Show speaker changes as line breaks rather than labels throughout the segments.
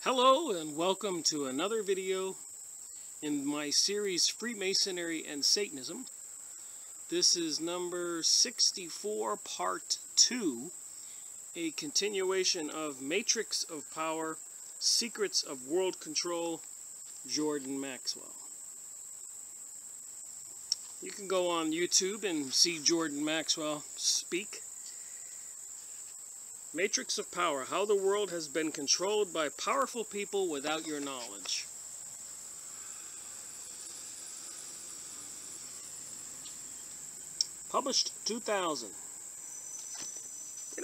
Hello and welcome to another video in my series Freemasonry and Satanism. This is number 64, part 2, a continuation of Matrix of Power, Secrets of World Control, Jordan Maxwell. You can go on YouTube and see Jordan Maxwell speak. Matrix of Power, how the world has been controlled by powerful people without your knowledge. Published 2000.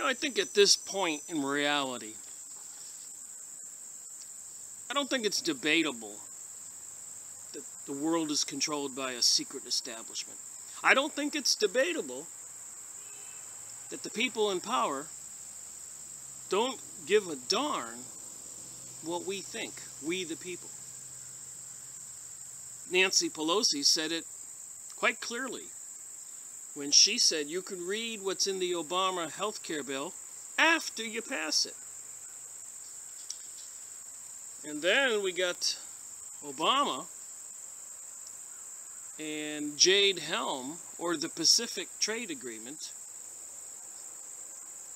I think at this point in reality, I don't think it's debatable that the world is controlled by a secret establishment. I don't think it's debatable that the people in power don't give a darn what we think, we the people. Nancy Pelosi said it quite clearly when she said you can read what's in the Obama health care bill after you pass it. And then we got Obama and Jade Helm, or the Pacific Trade Agreement.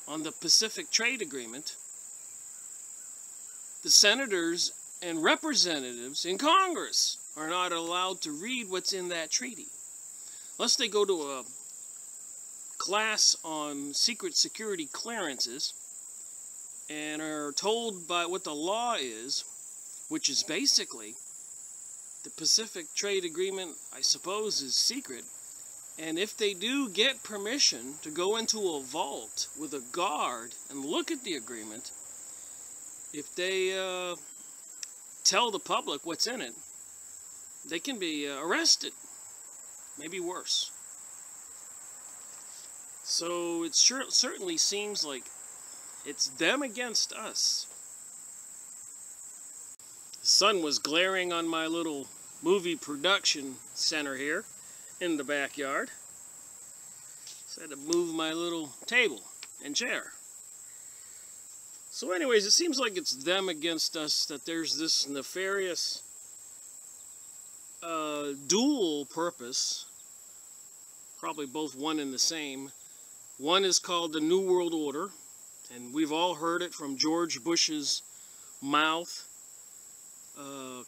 On the Pacific Trade Agreement, the senators and representatives in Congress are not allowed to read what's in that treaty, unless they go to a class on secret security clearances and are told by what the law is, which is basically the Pacific Trade Agreement, I suppose, is secret. And if they do get permission to go into a vault with a guard and look at the agreement, if they tell the public what's in it, they can be arrested, maybe worse. So it certainly seems like it's them against us. The sun was glaring on my little movie production center here in the backyard. So I had to move my little table and chair. So anyways, it seems like it's them against us, that there's this nefarious dual purpose, probably both one and the same. One is called the New World Order, and we've all heard it from George Bush's mouth.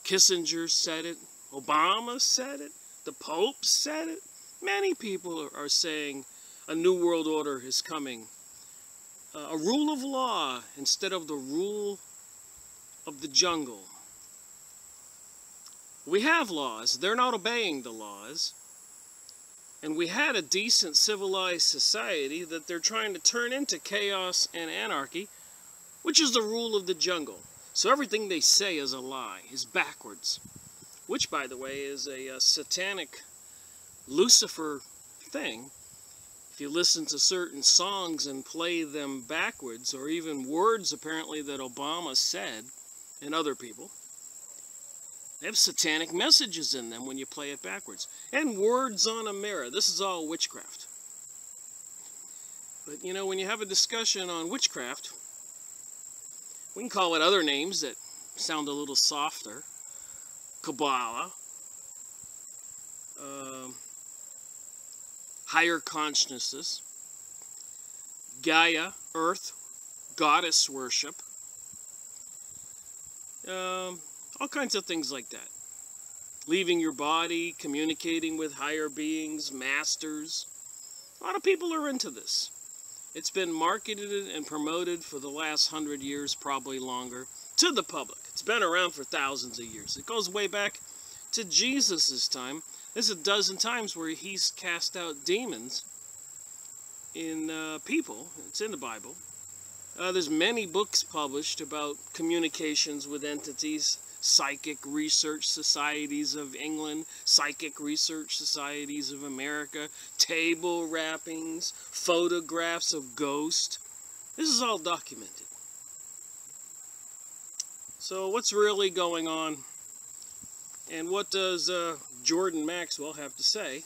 Kissinger said it, Obama said it, the Pope said it. Many people are saying a new world order is coming. A rule of law instead of the rule of the jungle. We have laws. They're not obeying the laws. And we had a decent civilized society that they're trying to turn into chaos and anarchy, which is the rule of the jungle. So everything they say is a lie, is backwards. Which, by the way, is a satanic Lucifer thing. If you listen to certain songs and play them backwards, or even words apparently that Obama said and other people, they have satanic messages in them when you play it backwards. And words on a mirror. This is all witchcraft. But when you have a discussion on witchcraft, we can call it other names that sound a little softer. Kabbalah, higher consciousnesses, Gaia, Earth, goddess worship, all kinds of things like that. Leaving your body, communicating with higher beings, masters. A lot of people are into this. It's been marketed and promoted for the last 100 years, probably longer, to the public. It's been around for thousands of years. It goes way back to Jesus' time. There's a dozen times where he's cast out demons in people. It's in the Bible. There's many books published about communications with entities, psychic research societies of England, psychic research societies of America, table rappings, photographs of ghosts. This is all documented. So what's really going on, and what does Jordan Maxwell have to say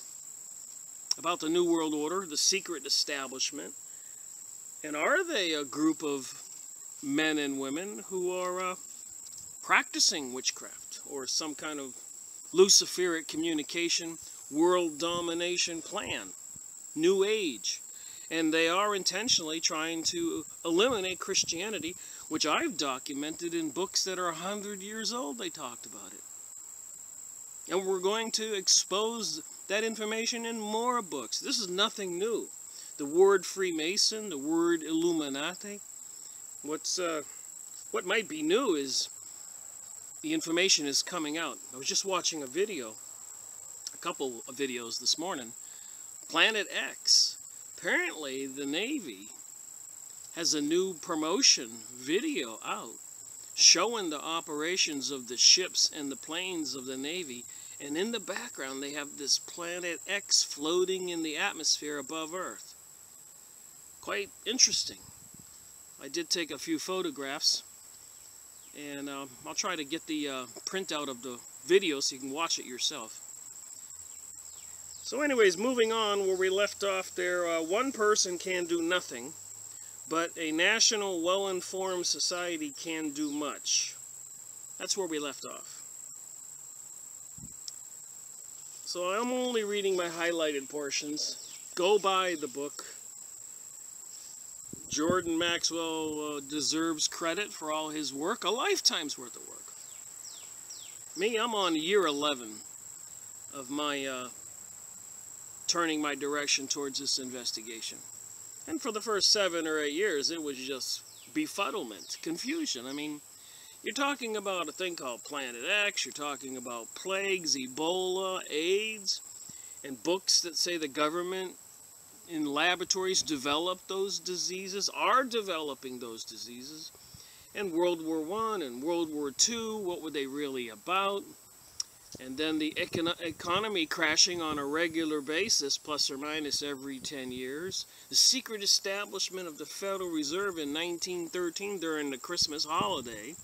about the New World Order, the secret establishment, and are they a group of men and women who are practicing witchcraft or some kind of Luciferic communication, world domination plan, New Age. And they are intentionally trying to eliminate Christianity, which I've documented in books that are 100 years old. They talked about it. And we're going to expose that information in more books. This is nothing new. The word Freemason, the word Illuminati. What might be new is the information is coming out. I was just watching a couple of videos this morning. Planet X. Apparently, the Navy has a new promotion video out showing the operations of the ships and the planes of the Navy. And in the background, they have this Planet X floating in the atmosphere above Earth. Quite interesting. I did take a few photographs, and I'll try to get the printout of the video so you can watch it yourself. So anyways, moving on where we left off there, one person can do nothing, but a national well-informed society can do much. That's where we left off. So I'm only reading my highlighted portions. Go buy the book. Jordan Maxwell deserves credit for all his work, a lifetime's worth of work. Me, I'm on year 11 of my turning my direction towards this investigation. And for the first 7 or 8 years, it was just befuddlement, confusion. I mean, you're talking about a thing called Planet X, you're talking about plagues, Ebola, AIDS, and books that say the government in laboratories developed those diseases, are developing those diseases. And World War I and World War II, what were they really about? And then the economy crashing on a regular basis, plus or minus every 10 years. The secret establishment of the Federal Reserve in 1913 during the Christmas holiday.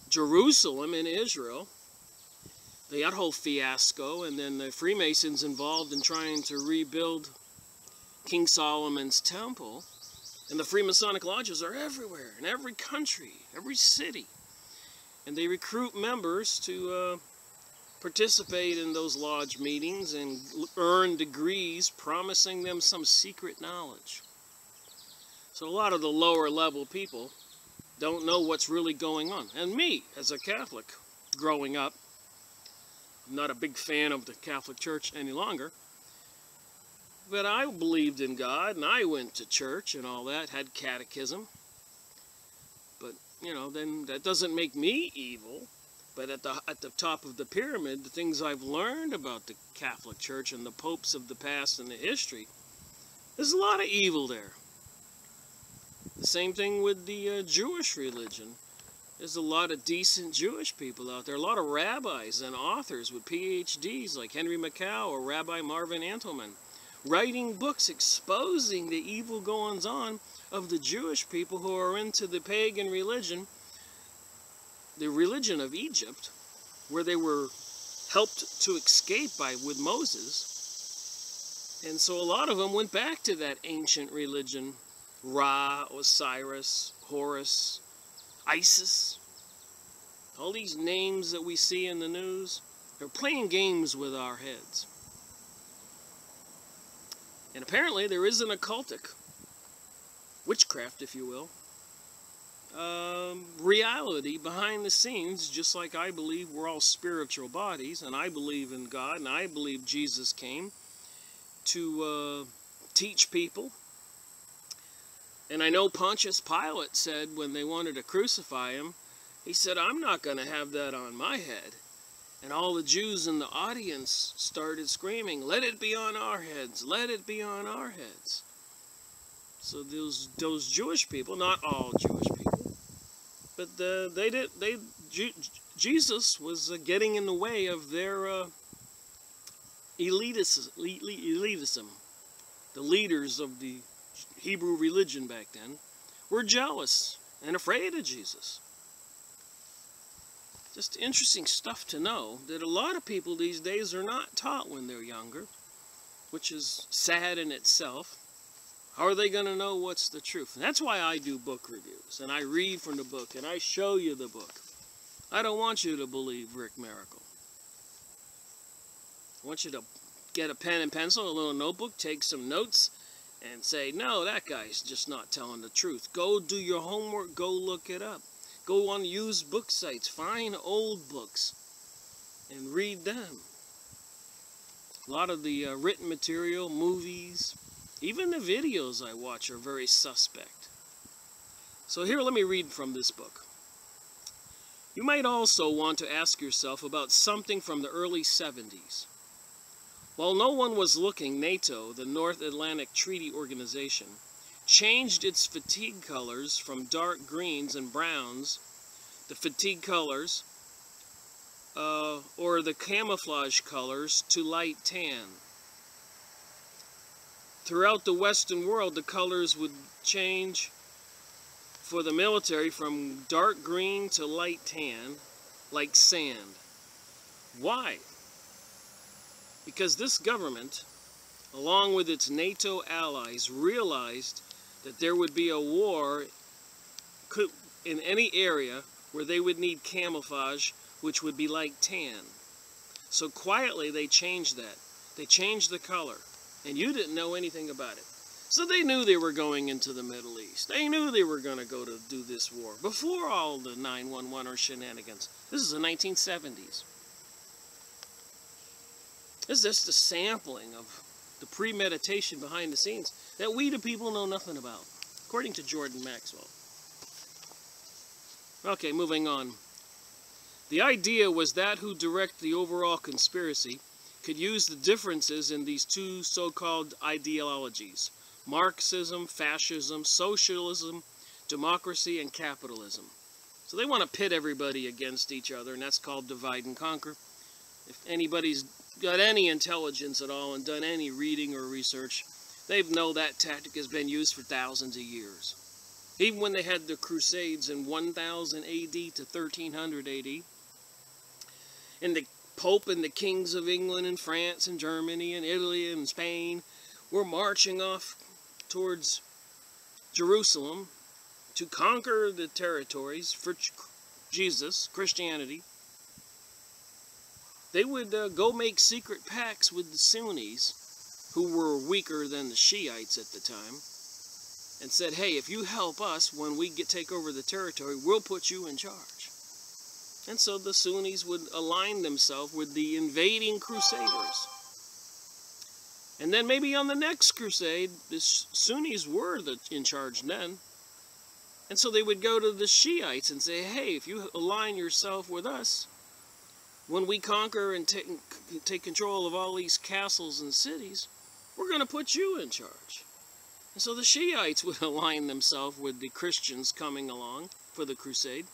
Jerusalem in Israel. That whole fiasco, and then the Freemasons involved in trying to rebuild King Solomon's temple. And the Freemasonic lodges are everywhere, in every country, every city. And they recruit members to participate in those lodge meetings and earn degrees, promising them some secret knowledge. So a lot of the lower level people don't know what's really going on. And me, as a Catholic, growing up, I'm not a big fan of the Catholic Church any longer, but I believed in God, and I went to church and all that, had catechism. But, you know, then that doesn't make me evil. But at the top of the pyramid, the things I've learned about the Catholic Church and the popes of the past and the history, there's a lot of evil there. The same thing with the Jewish religion. There's a lot of decent Jewish people out there, a lot of rabbis and authors with PhDs like Henry Mackau or Rabbi Marvin Antelman, writing books exposing the evil goings-on of the Jewish people who are into the pagan religion, the religion of Egypt, where they were helped to escape with Moses. And so a lot of them went back to that ancient religion, Ra, Osiris, Horus, Isis, all these names that we see in the news, they're playing games with our heads. And apparently there is an occultic, witchcraft if you will, reality behind the scenes, just like I believe we're all spiritual bodies, and I believe in God, and I believe Jesus came to teach people. And I know Pontius Pilate said when they wanted to crucify him, he said, I'm not going to have that on my head. And all the Jews in the audience started screaming, let it be on our heads, let it be on our heads. So those Jewish people, not all Jewish people, but Jesus was getting in the way of their elitism. The leaders of the Hebrew religion back then were jealous and afraid of Jesus. Just interesting stuff to know that a lot of people these days are not taught when they're younger, which is sad in itself. How are they going to know what's the truth? And that's why I do book reviews, and I read from the book, and I show you the book. I don't want you to believe Rick Miracle. I want you to get a pen and pencil, a little notebook, take some notes, and say, no, that guy's just not telling the truth. Go do your homework, go look it up. Go on used book sites, find old books, and read them. A lot of the written material, movies, even the videos I watch are very suspect. So here, let me read from this book. You might also want to ask yourself about something from the early 70s. While no one was looking, NATO, the North Atlantic Treaty Organization, changed its fatigue colors from dark greens and browns, the fatigue colors, or the camouflage colors, to light tan. Throughout the Western world, the colors would change for the military from dark green to light tan, like sand. Why? Because this government, along with its NATO allies, realized that there would be a war in any area where they would need camouflage, which would be like tan. So quietly they changed that. They changed the color, and you didn't know anything about it. So they knew they were going into the Middle East. They knew they were going to go to do this war before all the 9/11 or shenanigans. This is the 1970s. This is just a sampling of the premeditation behind the scenes that we the people know nothing about, according to Jordan Maxwell. Okay, moving on. The idea was that who direct the overall conspiracy could use the differences in these two so-called ideologies: Marxism, fascism, socialism, democracy, and capitalism. So they want to pit everybody against each other, and that's called divide and conquer. If anybody's got any intelligence at all and done any reading or research, they know that tactic has been used for thousands of years. Even when they had the Crusades in 1000 AD to 1300 AD, and the Pope and the kings of England and France and Germany and Italy and Spain were marching off towards Jerusalem to conquer the territories for Jesus, Christianity. They would go make secret pacts with the Sunnis, who were weaker than the Shiites at the time, and said, hey, if you help us when we take over the territory, we'll put you in charge. And so the Sunnis would align themselves with the invading Crusaders. And then maybe on the next crusade, the Sunnis were in charge then. And so they would go to the Shiites and say, hey, if you align yourself with us, when we conquer and take control of all these castles and cities, we're going to put you in charge. And so the Shiites would align themselves with the Christians coming along for the crusade.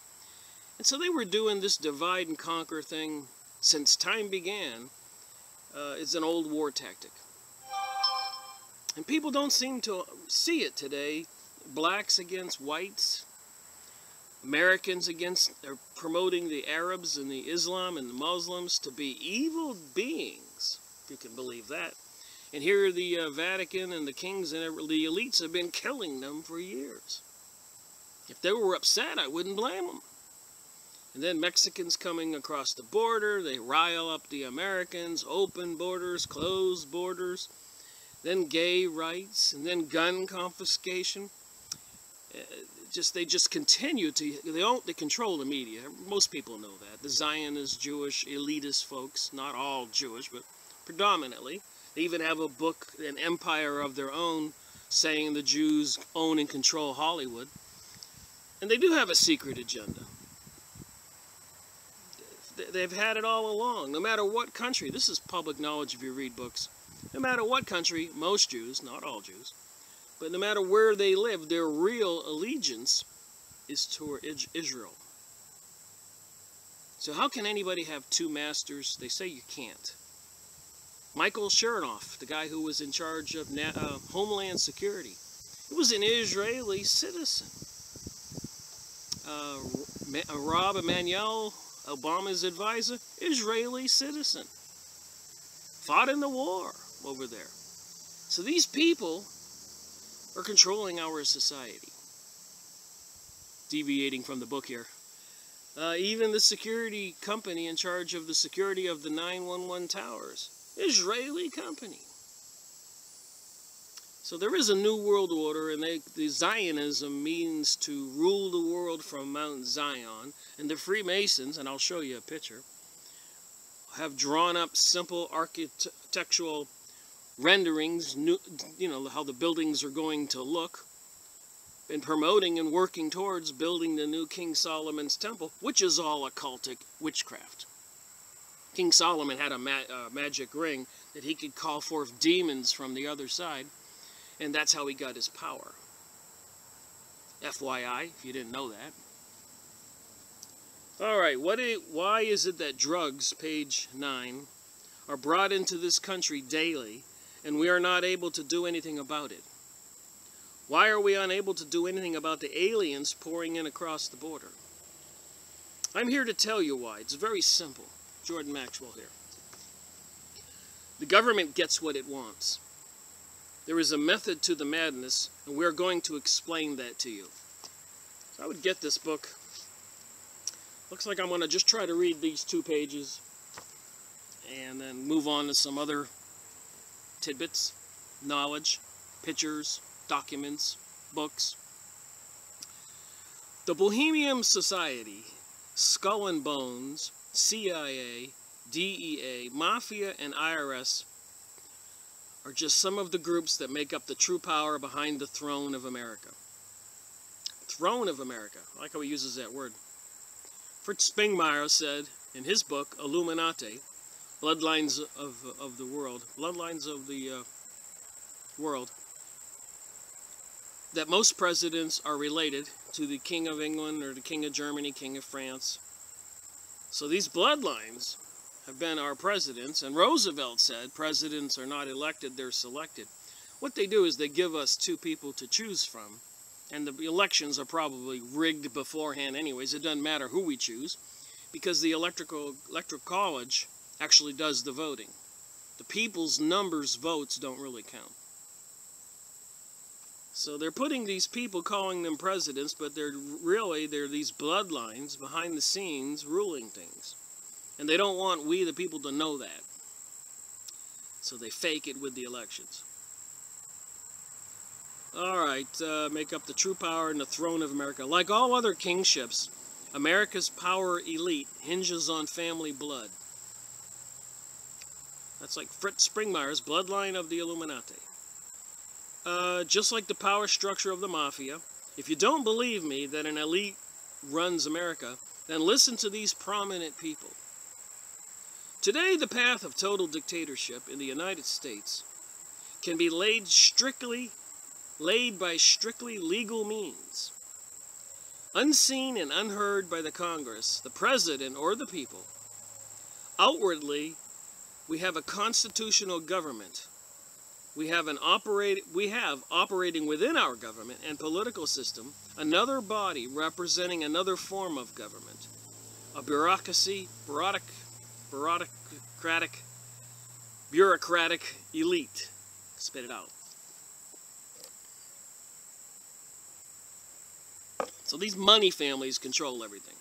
And so they were doing this divide and conquer thing since time began. It's an old war tactic. And people don't seem to see it today. Blacks against whites. Americans are promoting the Arabs and the Islam and the Muslims to be evil beings, if you can believe that. And here the Vatican and the kings and the elites have been killing them for years. If they were upset, I wouldn't blame them. And then Mexicans coming across the border, they rile up the Americans, open borders, closed borders, then gay rights, and then gun confiscation. They just continue to, they control the media. Most people know that. The Zionist, Jewish, elitist folks, not all Jewish, but predominantly. They even have a book, an empire of their own, saying the Jews own and control Hollywood. And they do have a secret agenda. They've had it all along, no matter what country. This is public knowledge if you read books. No matter what country, most Jews, not all Jews, but no matter where they live, their real allegiance is toward Israel. So how can anybody have two masters? They say you can't. Michael Chernoff, the guy who was in charge of Homeland Security, he was an Israeli citizen. Rob Emanuel, Obama's advisor, Israeli citizen. Fought in the war over there. So these people are controlling our society. Deviating from the book here. Even the security company in charge of the security of the 911 towers. Israeli company. So there is a new world order, and the Zionism means to rule the world from Mount Zion. And the Freemasons, and I'll show you a picture, have drawn up simple architectural renderings, you know, how the buildings are going to look, and promoting and working towards building the new King Solomon's temple, which is all occultic witchcraft. King Solomon had a magic ring that he could call forth demons from the other side, and that's how he got his power. FYI, if you didn't know that. Alright, why is it that drugs, page 9, are brought into this country daily, and we are not able to do anything about it? Why are we unable to do anything about the aliens pouring in across the border? I'm here to tell you why. It's very simple. Jordan Maxwell here. The government gets what it wants. There is a method to the madness, and we're going to explain that to you. So I would get this book. Looks like I'm going to just try to read these 2 pages and then move on to some other tidbits, knowledge, pictures, documents, books. The Bohemian Society, Skull and Bones, CIA, DEA, Mafia, and IRS are just some of the groups that make up the true power behind the throne of America. Throne of America. I like how he uses that word. Fritz Springmeier said in his book, Illuminati, Bloodlines of the World, that most presidents are related to the King of England or the King of Germany, King of France. So these bloodlines have been our presidents, and Roosevelt said presidents are not elected, they're selected. What they do is they give us 2 people to choose from, and the elections are probably rigged beforehand anyways. It doesn't matter who we choose, because the electoral college actually does the voting. The people's numbers votes don't really count. So they're putting these people, calling them presidents, but they're these bloodlines behind the scenes ruling things. And they don't want we, the people, to know that. So they fake it with the elections. Alright, make up the true power and the throne of America. Like all other kingships, America's power elite hinges on family blood. That's like Fritz Springmeier's Bloodline of the Illuminati. Just like the power structure of the Mafia, if you don't believe me that an elite runs America, then listen to these prominent people. Today, the path of total dictatorship in the United States can be laid by strictly legal means. Unseen and unheard by the Congress, the President, or the people. Outwardly, we have a constitutional government. We have operating within our government and political system another body representing another form of government. A bureaucratic elite. Spit it out. So these money families control everything.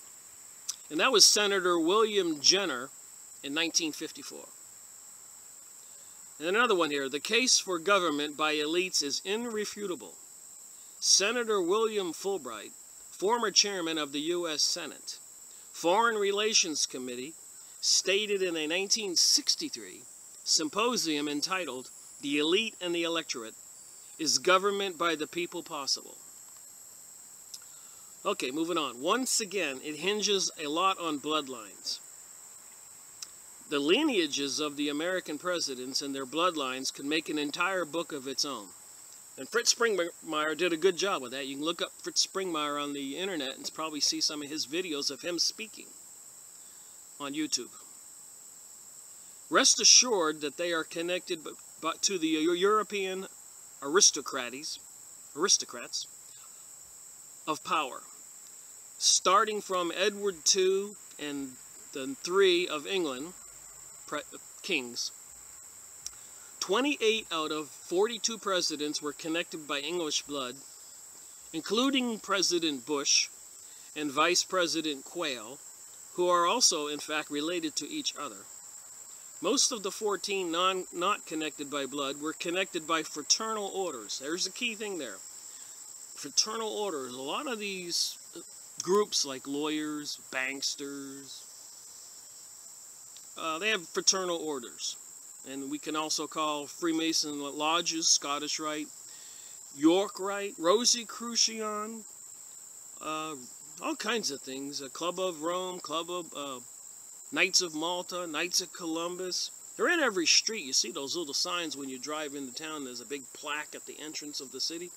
And that was Senator William Jenner in 1954. And another one here. The case for government by elites is irrefutable. Senator William Fulbright, former chairman of the U.S. Senate, Foreign Relations Committee, stated in a 1963 symposium entitled The Elite and the Electorate, Is Government by the People Possible? Okay, moving on. Once again, it hinges a lot on bloodlines. The lineages of the American presidents and their bloodlines could make an entire book of its own. And Fritz Springmeier did a good job with that. You can look up Fritz Springmeier on the internet and probably see some of his videos of him speaking on YouTube. Rest assured that they are connected to the European aristocrats of power, starting from Edward II and the 3 of England, kings, 28 out of 42 presidents were connected by English blood, including President Bush and Vice President Quayle, who are also, in fact, related to each other. Most of the 14 not connected by blood were connected by fraternal orders. There's the key thing there. Fraternal orders. A lot of these groups, like lawyers, banksters, they have fraternal orders. And we can also call Freemason lodges, Scottish Rite, York Rite, Rosicrucian, all kinds of things. A Club of Rome, Club of Knights of Malta, Knights of Columbus. They're in every street. You see those little signs when you drive into town. There's a big plaque at the entrance of the city.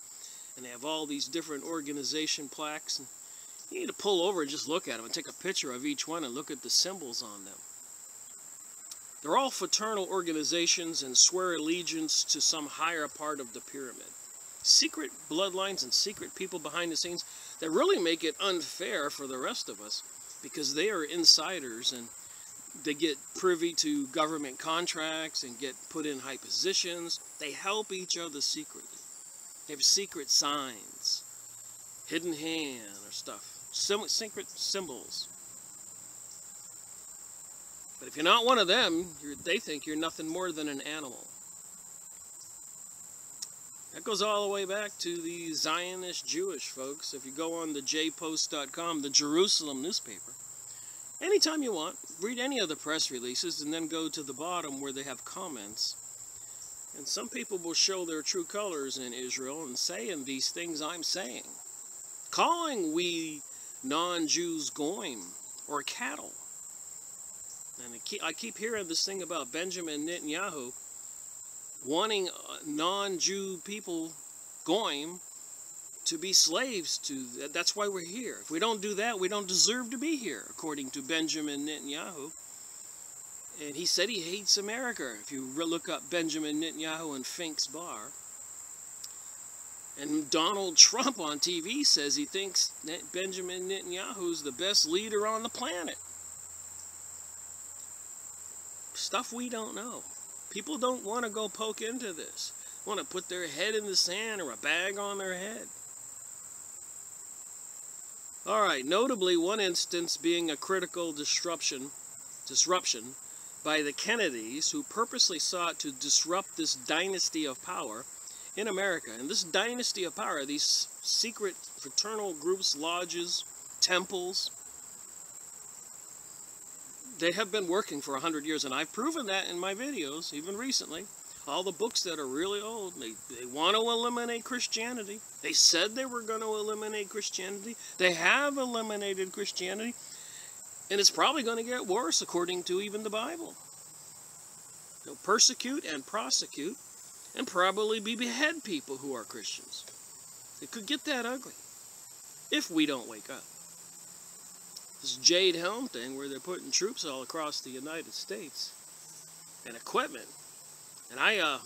And they have all these different organization plaques. And you need to pull over and just look at them and take a picture of each one and look at the symbols on them. They're all fraternal organizations and swear allegiance to some higher part of the pyramid. Secret bloodlines and secret people behind the scenes that really make it unfair for the rest of us, because they are insiders and they get privy to government contracts and get put in high positions. They help each other secretly. They have secret signs, hidden hand or stuff, secret symbols. But if you're not one of them, they think you're nothing more than an animal. That goes all the way back to the Zionist Jewish folks. If you go on the jpost.com, the Jerusalem newspaper, anytime you want, read any of the press releases and then go to the bottom where they have comments. And some people will show their true colors in Israel and saying these things I'm saying. Calling we non-Jews goyim or cattle. And I keep hearing this thing about Benjamin Netanyahu wanting non-Jew people, goyim, to be slaves to. That's why we're here. If we don't do that, we don't deserve to be here, according to Benjamin Netanyahu. And he said he hates America. If you look up Benjamin Netanyahu and Fink's Bar. And Donald Trump on TV says he thinks that Benjamin Netanyahu is the best leader on the planet. Stuff we don't know. People don't want to go poke into this. Want to put their head in the sand or a bag on their head. Alright, notably one instance being a critical disruption by the Kennedys, who purposely sought to disrupt this dynasty of power in America. And this dynasty of power, these secret fraternal groups, lodges, temples, they have been working for 100 years, and I've proven that in my videos, even recently. All the books that are really old, they want to eliminate Christianity. They said they were going to eliminate Christianity. They have eliminated Christianity, and it's probably going to get worse, according to even the Bible. They'll persecute and prosecute, and probably behead people who are Christians. It could get that ugly, if we don't wake up. This Jade Helm thing where they're putting troops all across the United States and equipment. And I'm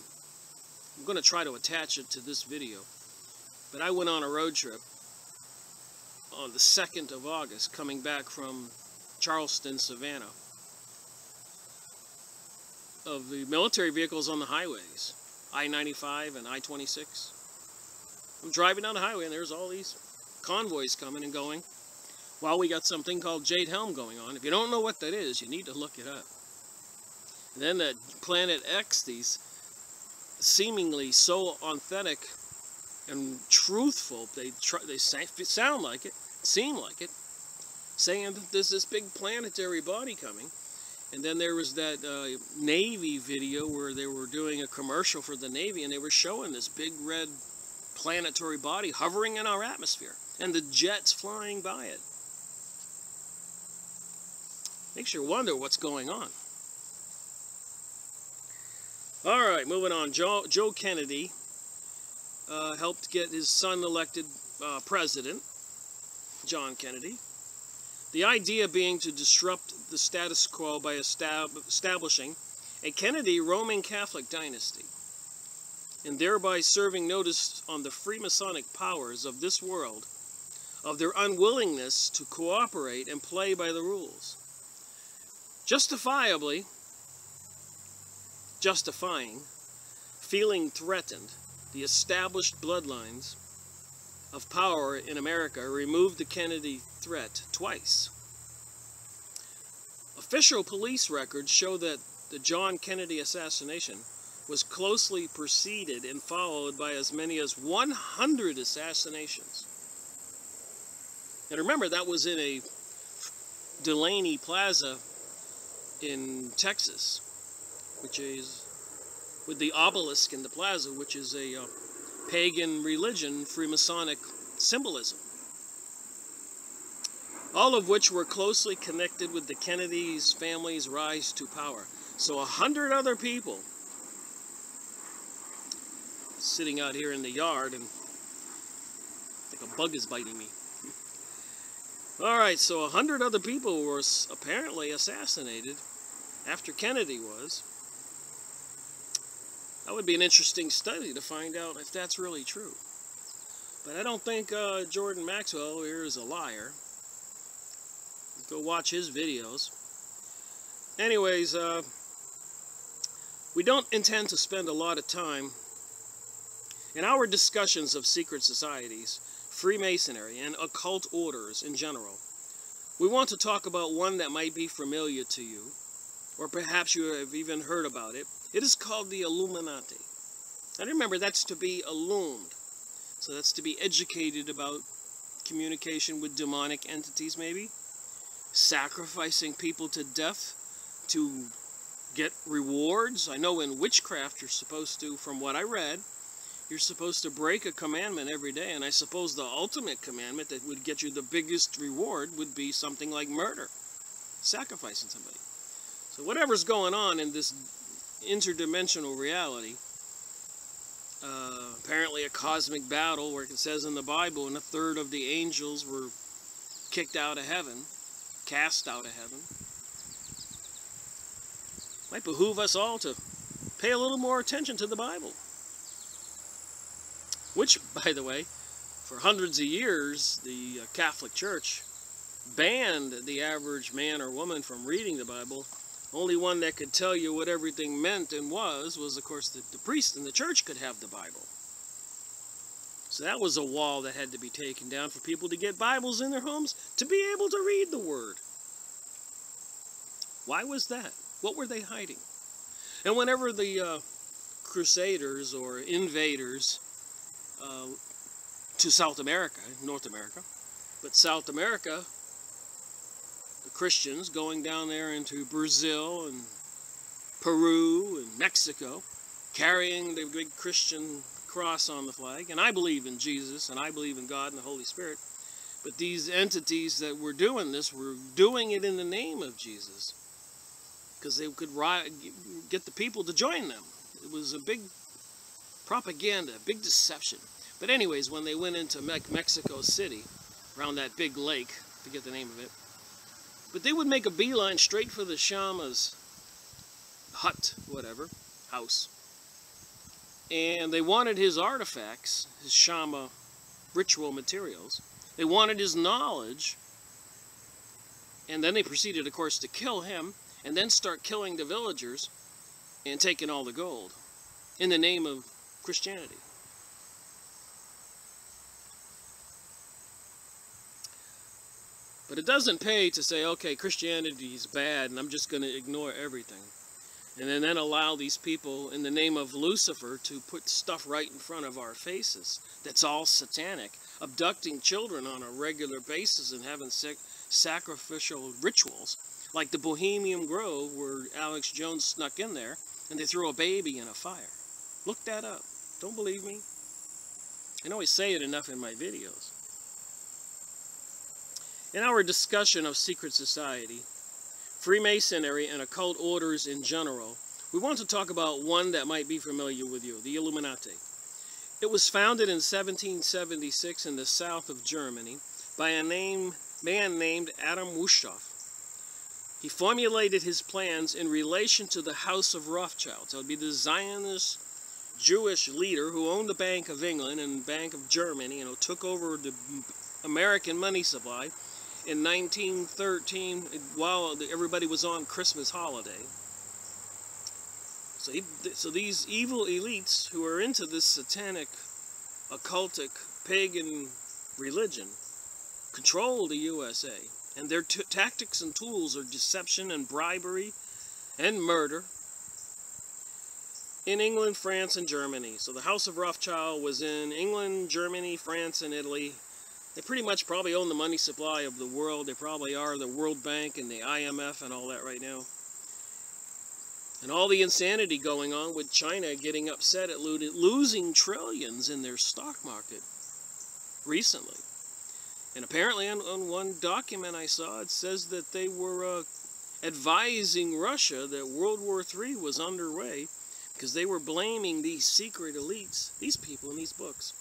going to try to attach it to this video. But I went on a road trip on the 2nd of August coming back from Charleston, Savannah, of the military vehicles on the highways, I-95 and I-26. I'm driving down the highway and there's all these convoys coming and going. Well, we got something called Jade Helm going on. If you don't know what that is, you need to look it up. And then that Planet X, these seemingly so authentic and truthful, they sound like it, seem like it, saying that there's this big planetary body coming. And then there was that Navy video where they were doing a commercial for the Navy, and they were showing this big red planetary body hovering in our atmosphere, and the jets flying by it. Makes you wonder what's going on. Alright, moving on. Joe Kennedy helped get his son elected president, John Kennedy. The idea being to disrupt the status quo by establishing a Kennedy Roman Catholic dynasty, and thereby serving notice on the Freemasonic powers of this world of their unwillingness to cooperate and play by the rules. Justifying feeling threatened, the established bloodlines of power in America removed the Kennedy threat twice. Official police records show that the John Kennedy assassination was closely preceded and followed by as many as 100 assassinations. And remember, that was in a Delaney Plaza in Texas, which is with the obelisk in the plaza, which is a pagan religion, Freemasonic symbolism. All of which were closely connected with the Kennedy's family's rise to power. So 100 other people sitting out here in the yard, and I think a bug is biting me. Alright, so 100 other people were apparently assassinated after Kennedy was. That would be an interesting study to find out if that's really true. But I don't think Jordan Maxwell here is a liar. Go watch his videos. Anyways, we don't intend to spend a lot of time in our discussions of secret societies, Freemasonry, and occult orders in general. We want to talk about one that might be familiar to you, or perhaps you have even heard about it. It is called the Illuminati. And remember, that's to be illumined. So that's to be educated about communication with demonic entities, maybe. Sacrificing people to death to get rewards. I know in witchcraft you're supposed to, from what I read, you're supposed to break a commandment every day. And I suppose the ultimate commandment that would get you the biggest reward would be something like murder. Sacrificing somebody. So whatever's going on in this interdimensional reality, apparently a cosmic battle where it says in the Bible, and a third of the angels were kicked out of heaven, cast out of heaven. Might behoove us all to pay a little more attention to the Bible. Which, by the way, for hundreds of years, the Catholic Church banned the average man or woman from reading the Bible. Only one that could tell you what everything meant and was, of course, the priest in the church could have the Bible. So that was a wall that had to be taken down for people to get Bibles in their homes, to be able to read the Word. Why was that? What were they hiding? And whenever the Crusaders or invaders to South America, North America, but South America, the Christians going down there into Brazil and Peru and Mexico, carrying the big Christian cross on the flag. And I believe in Jesus, and I believe in God and the Holy Spirit. But these entities that were doing this were doing it in the name of Jesus, because they could get the people to join them. It was a big propaganda, big deception. But anyways, when they went into Mexico City, around that big lake, I forget the name of it, but they would make a beeline straight for the Shama's hut, whatever, house. And they wanted his artifacts, his Shama ritual materials. They wanted his knowledge. And then they proceeded, of course, to kill him, and then start killing the villagers and taking all the gold in the name of Christianity. But it doesn't pay to say, okay, Christianity is bad and I'm just going to ignore everything. And then allow these people in the name of Lucifer to put stuff right in front of our faces that's all satanic, abducting children on a regular basis and having sacrificial rituals, like the Bohemian Grove where Alex Jones snuck in there and they threw a baby in a fire. Look that up. Don't believe me? I can always say it enough in my videos. In our discussion of secret society, Freemasonry and occult orders in general, we want to talk about one that might be familiar with you, the Illuminati. It was founded in 1776 in the south of Germany by a man named Adam Wuschow. He formulated his plans in relation to the House of Rothschild. So it would be the Zionist Jewish leader who owned the Bank of England and Bank of Germany, took over the American money supply in 1913 while everybody was on Christmas holiday. So these evil elites who are into this satanic, occultic, pagan religion control the USA. And their tactics and tools are deception and bribery and murder in England, France, and Germany. So the House of Rothschild was in England, Germany, France, and Italy. They pretty much probably own the money supply of the world. They probably are the World Bank and the IMF and all that right now. And all the insanity going on with China getting upset at losing trillions in their stock market recently. And apparently on one document I saw, it says that they were advising Russia that World War III was underway because they were blaming these secret elites, these people in these books,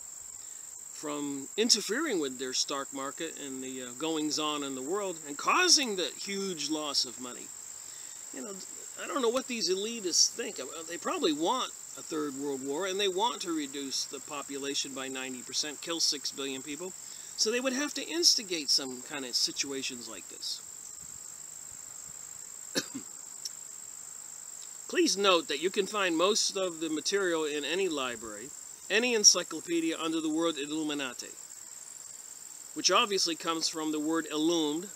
from interfering with their stock market and the goings-on in the world and causing the huge loss of money. You know, I don't know what these elitists think. They probably want a third world war, and they want to reduce the population by 90%, kill 6 billion people. So they would have to instigate some kind of situations like this. Please note that you can find most of the material in any library, any encyclopedia under the word Illuminati, which obviously comes from the word illumed,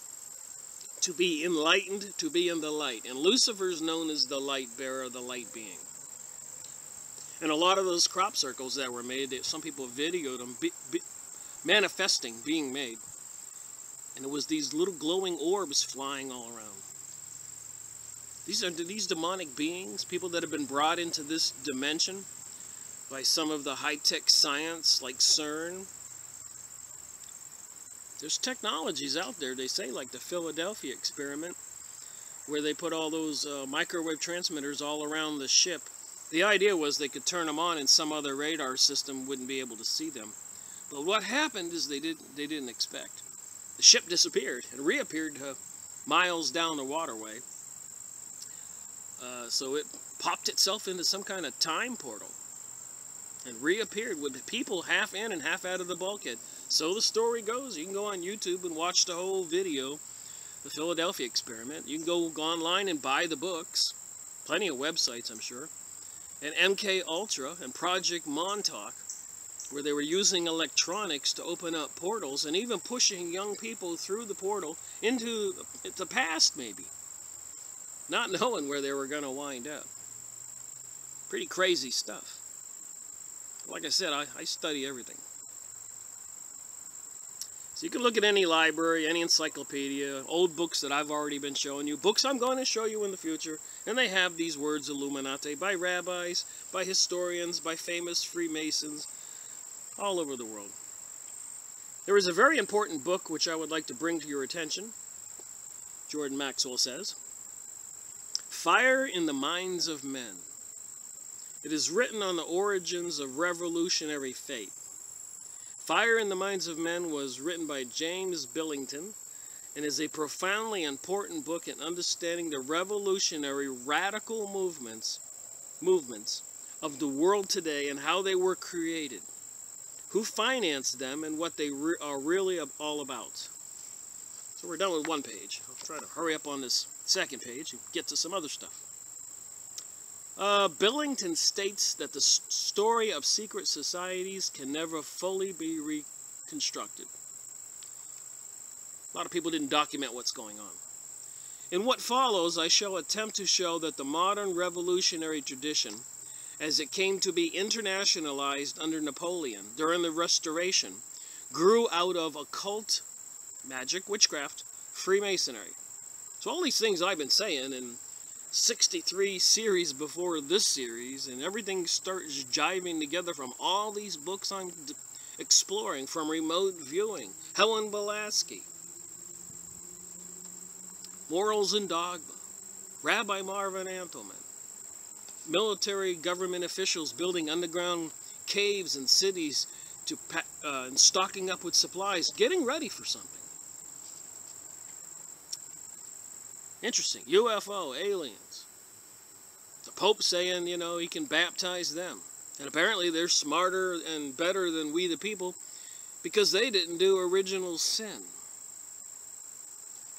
to be enlightened, to be in the light. And Lucifer is known as the light bearer, the light being. And a lot of those crop circles that were made, some people videoed them manifesting, being made. And it was these little glowing orbs flying all around. These are these demonic beings, people that have been brought into this dimension by some of the high-tech science like CERN. There's technologies out there, they say, like the Philadelphia experiment, where they put all those microwave transmitters all around the ship. The idea was they could turn them on and some other radar system wouldn't be able to see them. But what happened is they didn't expect. The ship disappeared and reappeared miles down the waterway. So it popped itself into some kind of time portal and reappeared with people half in and half out of the bulkhead. So the story goes. You can go on YouTube and watch the whole video, the Philadelphia experiment. You can go online and buy the books. Plenty of websites, I'm sure. And MK Ultra and Project Montauk, where they were using electronics to open up portals and even pushing young people through the portal into the past, maybe, not knowing where they were going to wind up. Pretty crazy stuff. Like I said, I study everything. So you can look at any library, any encyclopedia, old books that I've already been showing you, books I'm going to show you in the future, and they have these words Illuminati by rabbis, by historians, by famous Freemasons, all over the world. There is a very important book which I would like to bring to your attention, Jordan Maxwell says. Fire in the Minds of Men. It is written on the origins of revolutionary faith. Fire in the Minds of Men was written by James Billington and is a profoundly important book in understanding the revolutionary radical movements of the world today and how they were created, who financed them, and what they are really all about. So we're done with one page. I'll try to hurry up on this second page and get to some other stuff. Billington states that the story of secret societies can never fully be reconstructed. A lot of people didn't document what's going on. In what follows, I shall attempt to show that the modern revolutionary tradition, as it came to be internationalized under Napoleon during the Restoration, grew out of occult, magic, witchcraft, Freemasonry. So all these things I've been saying in 63 series before this series, and everything starts jiving together from all these books I'm exploring, from Remote Viewing, Helen Blavatsky, Morals and Dogma, Rabbi Marvin Antelman, military government officials building underground caves and cities and stocking up with supplies, getting ready for something. Interesting. UFO, aliens. The Pope saying, you know, he can baptize them. And apparently they're smarter and better than we the people because they didn't do original sin.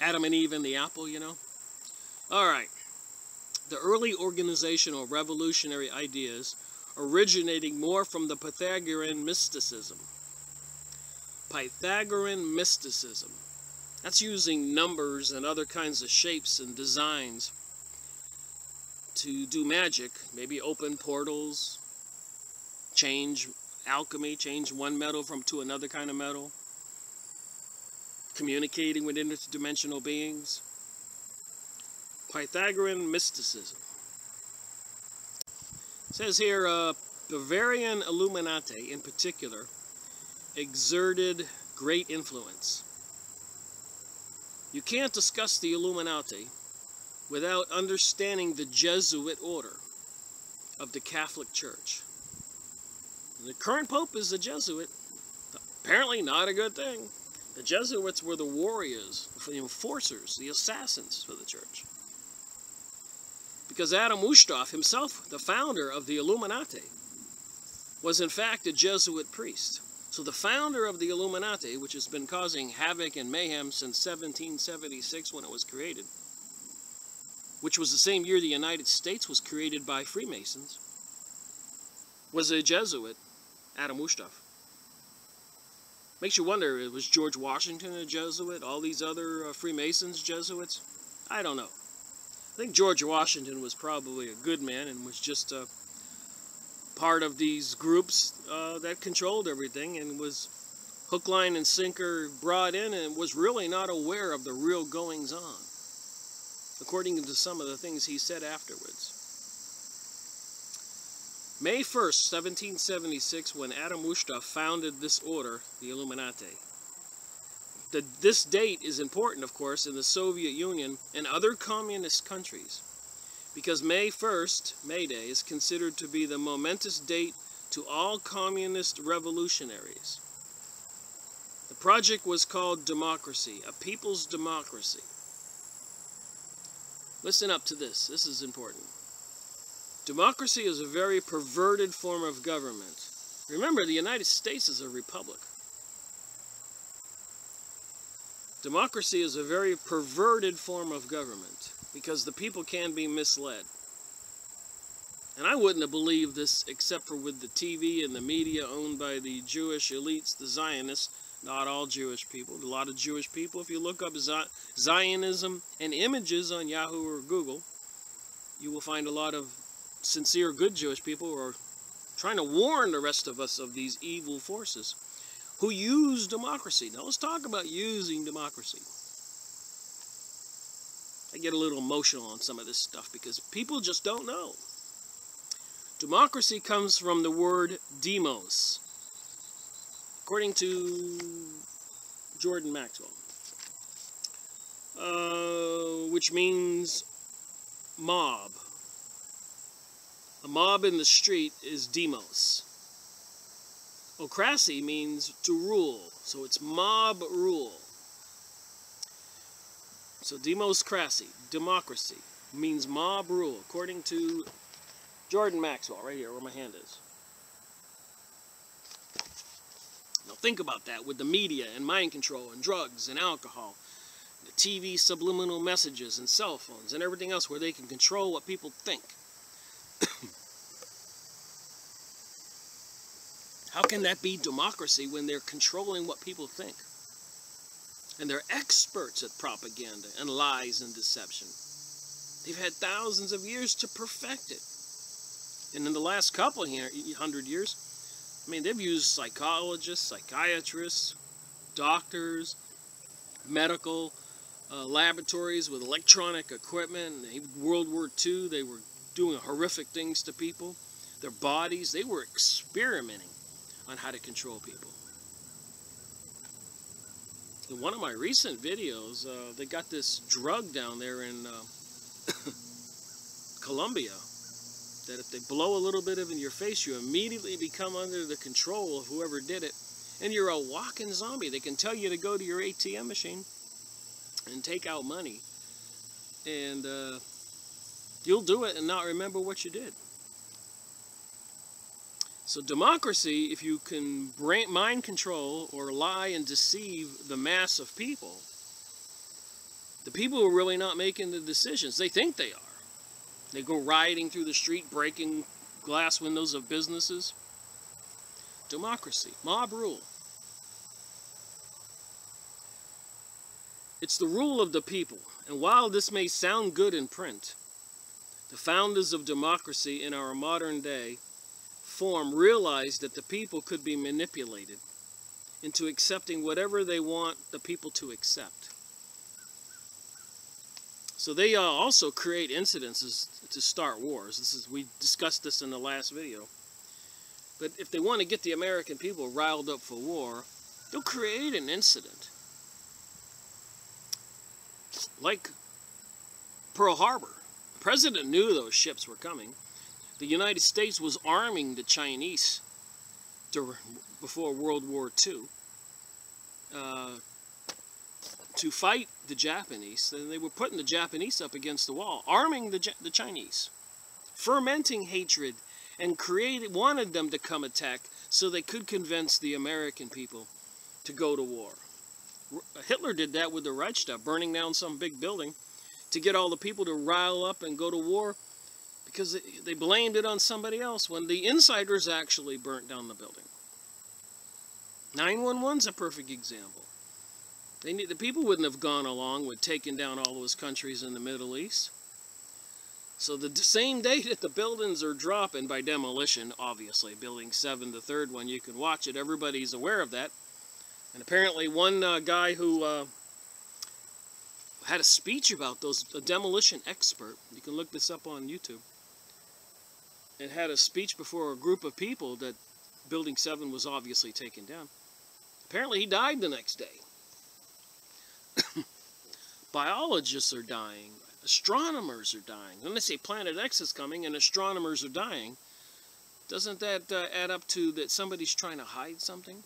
Adam and Eve and the apple, you know. All right. The early organizational revolutionary ideas originating more from the Pythagorean mysticism. Pythagorean mysticism. That's using numbers and other kinds of shapes and designs to do magic, maybe open portals, change alchemy, change one metal to another kind of metal, communicating with interdimensional beings. Pythagorean mysticism. It says here, Bavarian Illuminati in particular exerted great influence. You can't discuss the Illuminati without understanding the Jesuit order of the Catholic Church. The current Pope is a Jesuit. Apparently not a good thing. The Jesuits were the warriors, the enforcers, the assassins for the church. Because Adam Weishaupt himself, the founder of the Illuminati, was in fact a Jesuit priest. So the founder of the Illuminati, which has been causing havoc and mayhem since 1776 when it was created, which was the same year the United States was created by Freemasons, was a Jesuit, Adam Weishaupt. Makes you wonder, was George Washington a Jesuit? All these other Freemasons Jesuits? I don't know. I think George Washington was probably a good man and was just part of these groups that controlled everything and was hook, line, and sinker brought in and was really not aware of the real goings-on, according to some of the things he said afterwards. May 1st, 1776, when Adam Weishaupt founded this order, the Illuminati. This date is important, of course, in the Soviet Union and other communist countries, because May 1st, May Day, is considered to be the momentous date to all communist revolutionaries. The project was called Democracy, a people's democracy. Listen up to this. This is important. Democracy is a very perverted form of government. Remember, the United States is a republic. Democracy is a very perverted form of government because the people can be misled. And I wouldn't have believed this except for with the TV and the media owned by the Jewish elites, the Zionists. Not all Jewish people. A lot of Jewish people. If you look up Zionism and images on Yahoo or Google, you will find a lot of sincere, good Jewish people who are trying to warn the rest of us of these evil forces who use democracy. Now let's talk about using democracy. I get a little emotional on some of this stuff because people just don't know. Democracy comes from the word demos, according to Jordan Maxwell, which means mob. A mob in the street is demos. Ocracy means to rule, so it's mob rule. So democracy, democracy, means mob rule, according to Jordan Maxwell, right here where my hand is. Now think about that with the media and mind control and drugs and alcohol, the TV subliminal messages and cell phones and everything else where they can control what people think. How can that be democracy when they're controlling what people think? And they're experts at propaganda and lies and deception. They've had thousands of years to perfect it. And in the last couple of hundred years, I mean, they've used psychologists, psychiatrists, doctors, medical laboratories with electronic equipment. World War II, they were doing horrific things to people. Their bodies, they were experimenting on how to control people. In one of my recent videos, they got this drug down there in Colombia that if they blow a little bit of it in your face, you immediately become under the control of whoever did it, and you're a walking zombie. They can tell you to go to your ATM machine and take out money, and you'll do it and not remember what you did. So democracy, if you can mind control or lie and deceive the mass of people, the people are really not making the decisions. They think they are. They go rioting through the street, breaking glass windows of businesses. Democracy, mob rule. It's the rule of the people. And while this may sound good in print, the founders of democracy in our modern day form realized that the people could be manipulated into accepting whatever they want the people to accept. So they also create incidences to start wars. We discussed this in the last video. But if they want to get the American people riled up for war, they'll create an incident. Like Pearl Harbor. The president knew those ships were coming. The United States was arming the Chinese before World War II to fight the Japanese. And they were putting the Japanese up against the wall, arming the Chinese, fermenting hatred, and wanted them to come attack so they could convince the American people to go to war. Hitler did that with the Reichstag, burning down some big building to get all the people to rile up and go to war because they blamed it on somebody else when the insiders actually burnt down the building. 9/11's a perfect example. The people wouldn't have gone along with taking down all those countries in the Middle East. So the same day that the buildings are dropping by demolition, obviously, Building 7, the third one, you can watch it. Everybody's aware of that. And apparently one guy who had a speech about those, a demolition expert, you can look this up on YouTube, and had a speech before a group of people that Building 7 was obviously taken down. Apparently he died the next day. Biologists are dying. Astronomers are dying. When they say Planet X is coming and astronomers are dying, doesn't that add up to that somebody's trying to hide something?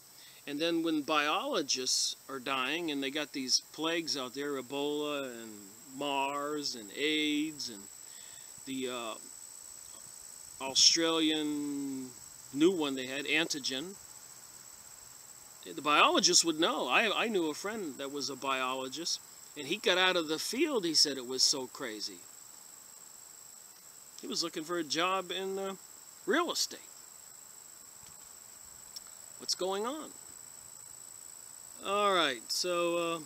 And then when biologists are dying and they got these plagues out there, Ebola and Mars and AIDS and the Australian new one they had, antigen, the biologists would know. I knew a friend that was a biologist, and he got out of the field. He said it was so crazy. He was looking for a job in real estate. What's going on? All right, so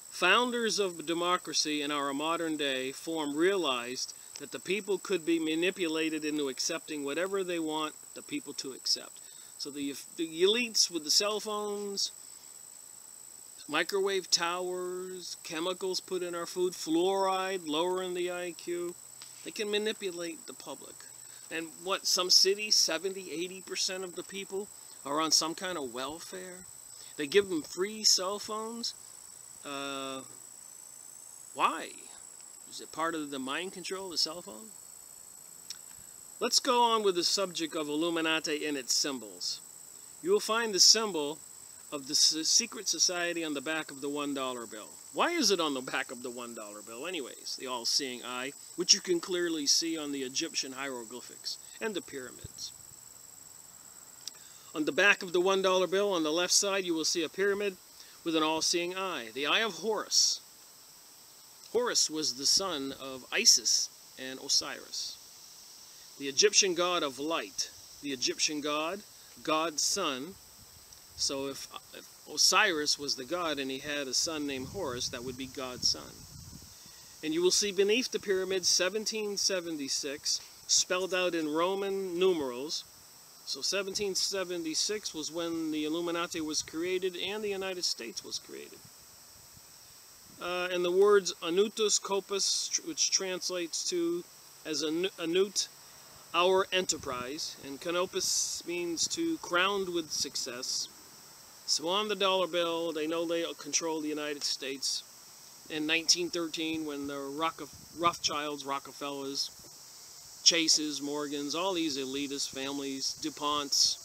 founders of democracy in our modern day form realized that the people could be manipulated into accepting whatever they want the people to accept. So the elites with the cell phones, microwave towers, chemicals put in our food, fluoride, lowering the IQ, they can manipulate the public. And what, some cities, 70–80% of the people are on some kind of welfare. They give them free cell phones. Why? Is it part of the mind control, the cell phone? Let's go on with the subject of Illuminati and its symbols. You will find the symbol of the secret society on the back of the $1 bill. Why is it on the back of the $1 bill anyways? The all-seeing eye, which you can clearly see on the Egyptian hieroglyphics and the pyramids. On the back of the $1 bill, on the left side, you will see a pyramid with an all-seeing eye. The Eye of Horus. Horus was the son of Isis and Osiris. The Egyptian god of light. The Egyptian god, God's son. So if Osiris was the god and he had a son named Horus, that would be God's son. And you will see beneath the pyramid 1776 spelled out in Roman numerals. So 1776 was when the Illuminati was created and the United States was created. And the words Anutus Corpus, which translates to as Anut, our enterprise, and Canopus means to crowned with success. So on the dollar bill, they know they control the United States. In 1913, when the Rothschilds, Rockefellers, Chases, Morgans, all these elitist families, DuPonts,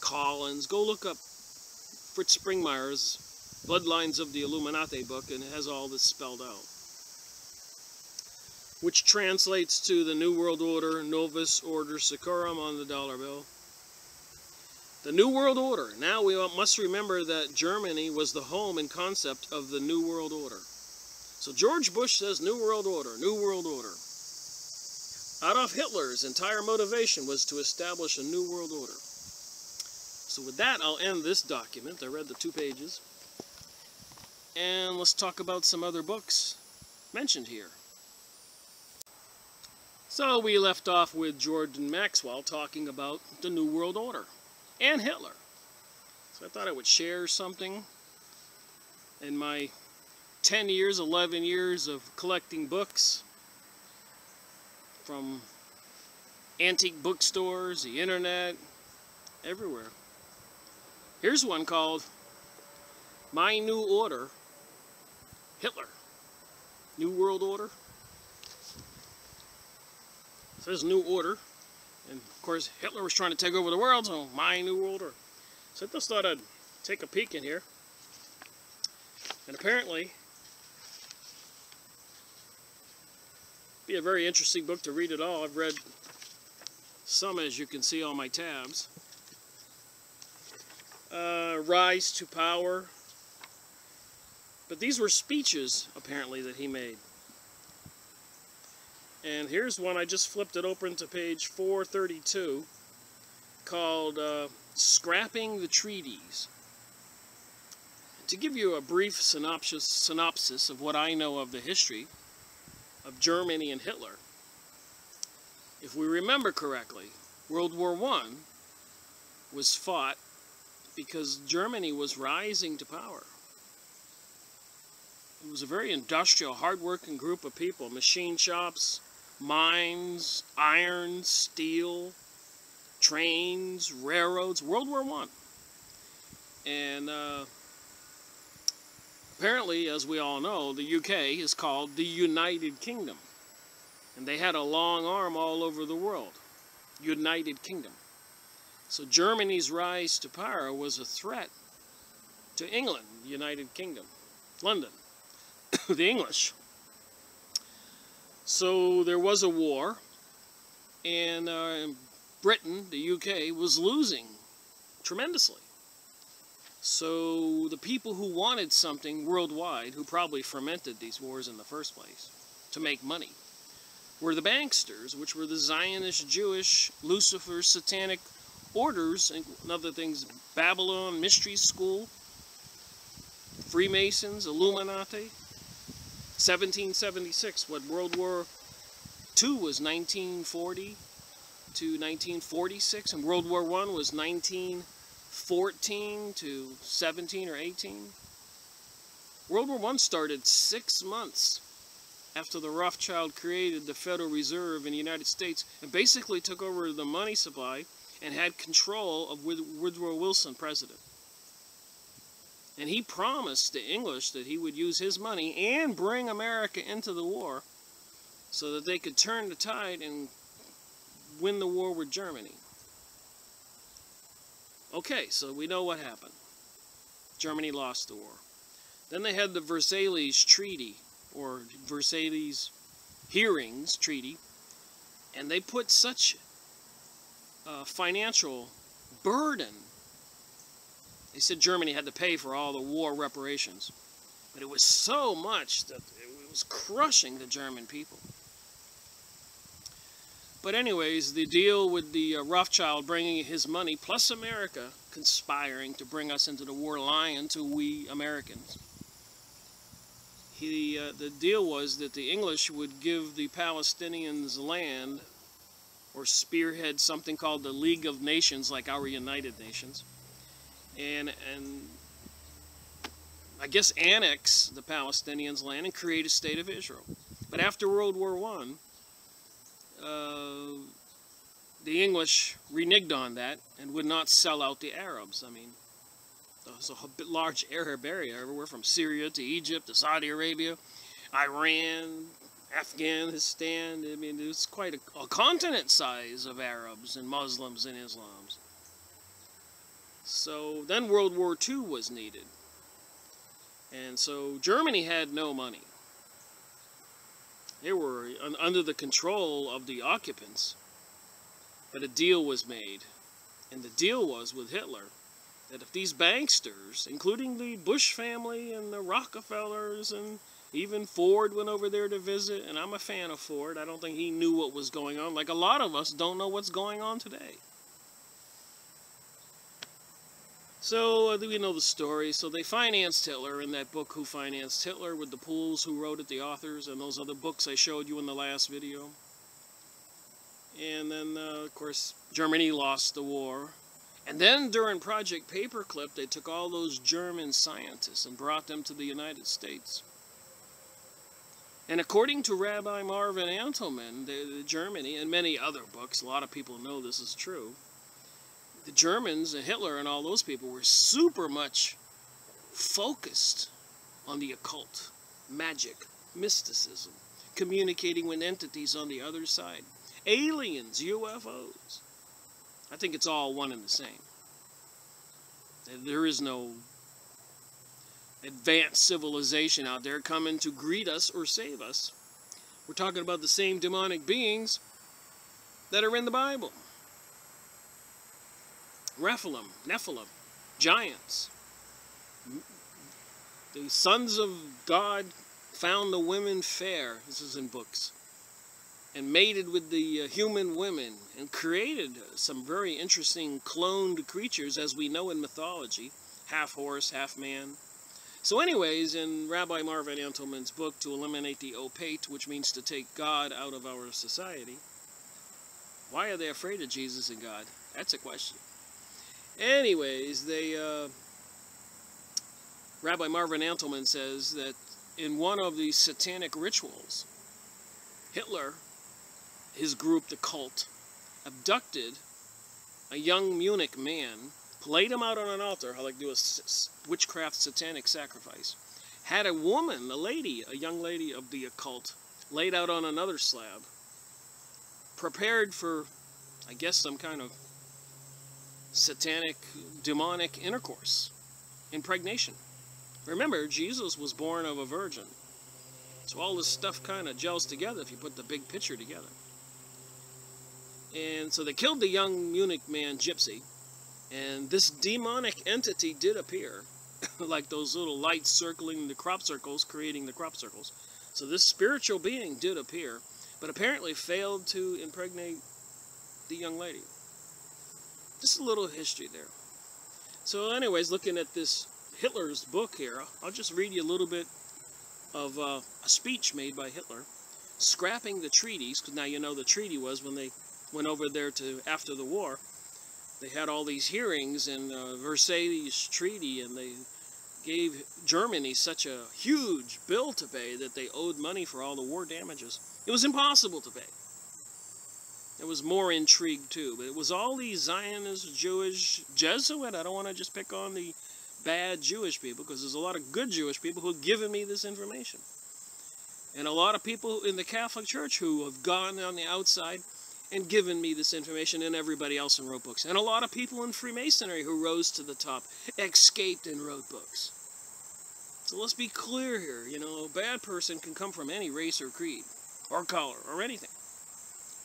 Collins, go look up Fritz Springmeier's Bloodlines of the Illuminati book, and it has all this spelled out. Which translates to the New World Order, Novus Order Seclorum on the dollar bill. The New World Order. Now we must remember that Germany was the home and concept of the New World Order. So George Bush says New World Order, New World Order. Adolf Hitler's entire motivation was to establish a New World Order. So with that, I'll end this document. I read the 2 pages. And let's talk about some other books mentioned here. So we left off with Jordan Maxwell talking about the New World Order and Hitler. So I thought I would share something in my 10 years, 11 years of collecting books from antique bookstores, the internet, everywhere. Here's one called My New Order, Hitler. New World Order. It says New Order. And of course Hitler was trying to take over the world, so My New World Order. So I just thought I'd take a peek in here. And apparently be a very interesting book to read it all. I've read some, as you can see on my tabs. Rise to Power. But these were speeches, apparently, that he made. And here's one, I just flipped it open to page 432, called Scrapping the Treaties. To give you a brief synopsis of what I know of the history of Germany and Hitler, if we remember correctly, World War I was fought because Germany was rising to power. It was a very industrial, hard-working group of people. Machine shops, mines, iron, steel, trains, railroads. World War I. And apparently, as we all know, the UK is called the United Kingdom. And they had a long arm all over the world. United Kingdom. So Germany's rise to power was a threat to England, the United Kingdom, London. The English. So there was a war, and Britain, the UK, was losing tremendously. So the people who wanted something worldwide, who probably fermented these wars in the first place to make money, were the banksters, which were the Zionist, Jewish, Lucifer, satanic orders, and other things, Babylon, Mystery School, Freemasons, Illuminati. 1776, what World War II was 1940 to 1946, and World War I was 1914 to 17 or 18. World War I started 6 months after the Rothschild created the Federal Reserve in the United States and basically took over the money supply and had control of Woodrow Wilson, president. And he promised the English that he would use his money and bring America into the war so that they could turn the tide and win the war with Germany. Okay, so we know what happened. Germany lost the war. Then they had the Versailles Treaty, or Versailles Hearings Treaty, and they put such a financial burden. They said Germany had to pay for all the war reparations. But it was so much that it was crushing the German people. But anyways, the deal with the Rothschild bringing his money, plus America conspiring to bring us into the war, lying to we Americans. The deal was that the English would give the Palestinians land, or spearhead something called the League of Nations, like our United Nations. And I guess annex the Palestinians' land and create a state of Israel. But after World War I, the English reneged on that and would not sell out the Arabs. I mean, there was a large Arab area everywhere from Syria to Egypt to Saudi Arabia, Iran, Afghanistan. I mean, it was quite a continent size of Arabs and Muslims and Islams. So then World War II was needed. And so Germany had no money. They were under the control of the occupants. But a deal was made. And the deal was with Hitler that if these banksters, including the Bush family and the Rockefellers and Even Ford went over there to visit, and I'm a fan of Ford. I don't think he knew what was going on. Like a lot of us don't know what's going on today. So we know the story. So they financed Hitler in that book, Who Financed Hitler, with the Pools, who wrote it, the authors, and those other books I showed you in the last video. And then, of course, Germany lost the war. And then during Project Paperclip, they took all those German scientists and brought them to the United States. And according to Rabbi Marvin Antelman, Germany, and many other books, a lot of people know this is true, the Germans and Hitler and all those people were super much focused on the occult, magic, mysticism, communicating with entities on the other side. Aliens, UFOs. I think it's all one and the same. There is no advanced civilization out there coming to greet us or save us. We're talking about the same demonic beings that are in the Bible. Nephilim, giants. The sons of God found the women fair, this is in books, and mated with the human women, and created some very interesting cloned creatures, as we know in mythology, half horse, half man. So anyways, in Rabbi Marvin Antelman's book, To Eliminate the Opate, which means to take God out of our society, why are they afraid of Jesus and God? That's a question. Anyways, Rabbi Marvin Antelman says that in one of the satanic rituals, Hitler, his group, the cult, abducted a young Munich man, laid him out on an altar, how they do a witchcraft satanic sacrifice, had a woman, a young lady of the occult, laid out on another slab, prepared for, I guess, some kind of satanic, demonic intercourse, impregnation. Remember, Jesus was born of a virgin. So all this stuff kind of gels together if you put the big picture together. And so they killed the young Munich man, Gypsy, and this demonic entity did appear, like those little lights circling the crop circles, creating the crop circles. So this spiritual being did appear, but apparently failed to impregnate the young lady. Just a little history there. So anyways, looking at this Hitler's book here, I'll just read you a little bit of a speech made by Hitler, scrapping the treaties, because now you know the treaty was when they went over there to, after the war, they had all these hearings in Versailles Treaty, and they gave Germany such a huge bill to pay that they owed money for all the war damages. It was impossible to pay. There was more intrigue too, but it was all these Zionist, Jewish, Jesuit. I don't want to just pick on the bad Jewish people, because there's a lot of good Jewish people who have given me this information. And a lot of people in the Catholic Church who have gone on the outside and given me this information, and everybody else who wrote books. And a lot of people in Freemasonry who rose to the top, escaped and wrote books. So let's be clear here. You know, a bad person can come from any race or creed, or color, or anything.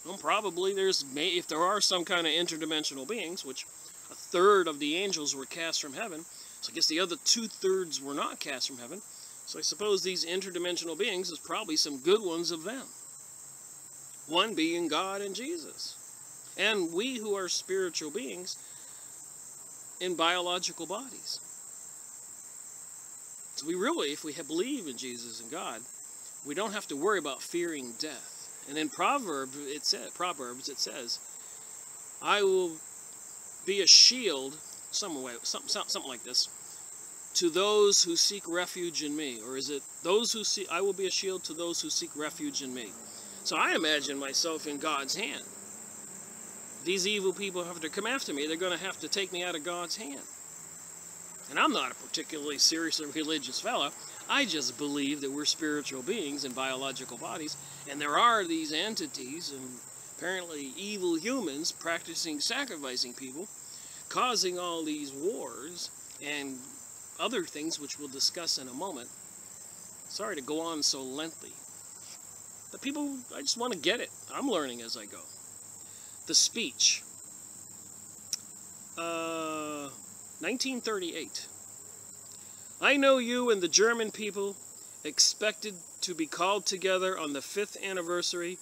Well, probably if there are some kind of interdimensional beings, which a third of the angels were cast from heaven, so I guess the other 2/3 were not cast from heaven. So I suppose these interdimensional beings, is probably some good ones of them. One being God and Jesus. And we who are spiritual beings in biological bodies. So we really, if we believe in Jesus and God, we don't have to worry about fearing death. And in Proverbs it says, I will be a shield, something like this, to those who seek refuge in me. Or is it, I will be a shield to those who seek refuge in me. So I imagine myself in God's hand. These evil people have to come after me. They're going to have to take me out of God's hand. And I'm not a particularly serious or religious fellow. I just believe that we're spiritual beings in biological bodies. And there are these entities, and apparently evil humans, practicing sacrificing people, causing all these wars, and other things which we'll discuss in a moment. Sorry to go on so lengthy. The people, I just want to get it. I'm learning as I go. The speech. 1938. I know you and the German people expected to be called together on the 5th anniversary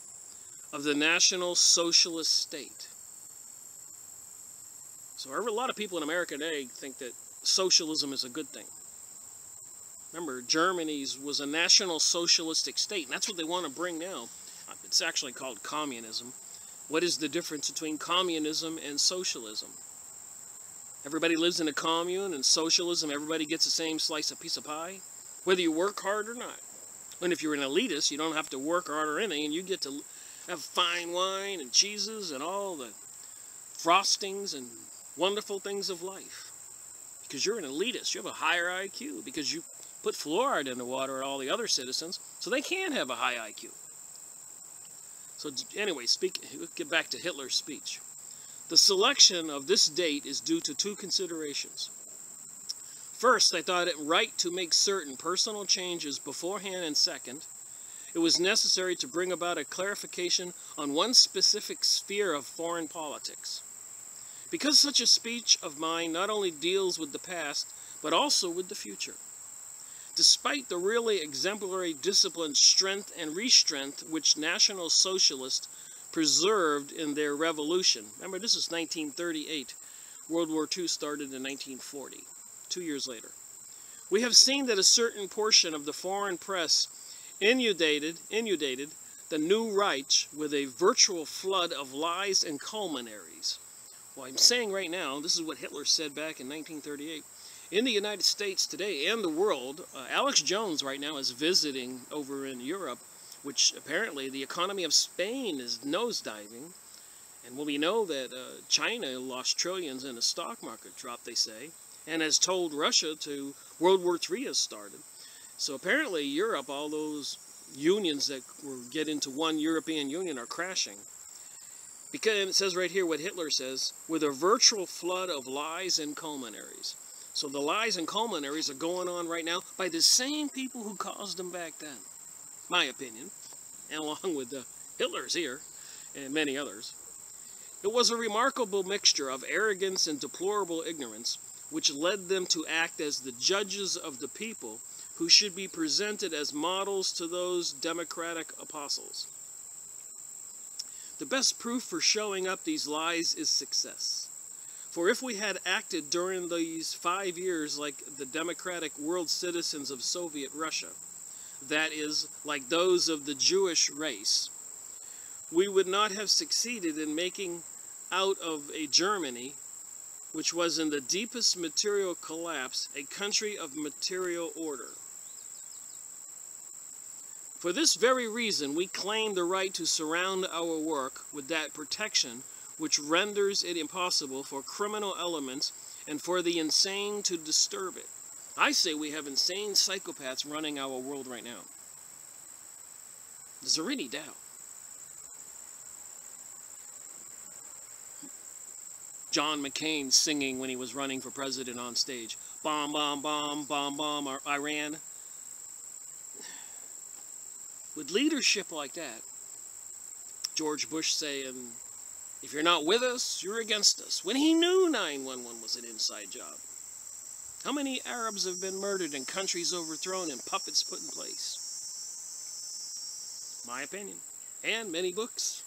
of the National Socialist State. So a lot of people in America today think that socialism is a good thing. Remember, Germany's was a national socialistic state, and that's what they want to bring now. It's actually called communism. What is the difference between communism and socialism? Everybody lives in a commune, and socialism, everybody gets the same piece of pie, whether you work hard or not. And if you're an elitist, you don't have to work hard or anything, and you get to have fine wine and cheeses and all the frostings and wonderful things of life. Because you're an elitist, you have a higher IQ, because you put fluoride in the water and all the other citizens, so they can have a high IQ. So anyway, get back to Hitler's speech. The selection of this date is due to two considerations. First, they thought it right to make certain personal changes beforehand, and second, it was necessary to bring about a clarification on one specific sphere of foreign politics. Because such a speech of mine not only deals with the past, but also with the future. Despite the really exemplary discipline, strength, and restraint which National Socialists preserved in their revolution. Remember, this is 1938. World War II started in 1940, 2 years later. We have seen that a certain portion of the foreign press inundated the new Reich with a virtual flood of lies and calumnies. Well, I'm saying right now, this is what Hitler said back in 1938. In the United States today and the world, Alex Jones right now is visiting over in Europe, which apparently the economy of Spain is nosediving. And we know that China lost trillions in the stock market drop, they say, and has told Russia to World War III has started. So apparently Europe, all those unions that will get into one European Union are crashing. Because it says right here what Hitler says, with a virtual flood of lies and calumnies. So the lies and calumnies are going on right now by the same people who caused them back then, my opinion, and along with Hitler's here and many others. It was a remarkable mixture of arrogance and deplorable ignorance which led them to act as the judges of the people who should be presented as models to those democratic apostles. The best proof for showing up these lies is success. For if we had acted during these 5 years like the democratic world citizens of Soviet Russia, that is, like those of the Jewish race, we would not have succeeded in making out of a Germany, which was in the deepest material collapse, a country of material order. For this very reason, we claim the right to surround our work with that protection which renders it impossible for criminal elements and for the insane to disturb it. I say we have insane psychopaths running our world right now. Is there any doubt? John McCain singing when he was running for president on stage. Bomb, bomb, bomb, bomb, bomb, Iran. With leadership like that, George Bush saying, if you're not with us, you're against us, when he knew 9/11 was an inside job. How many Arabs have been murdered and countries overthrown and puppets put in place? My opinion. And many books.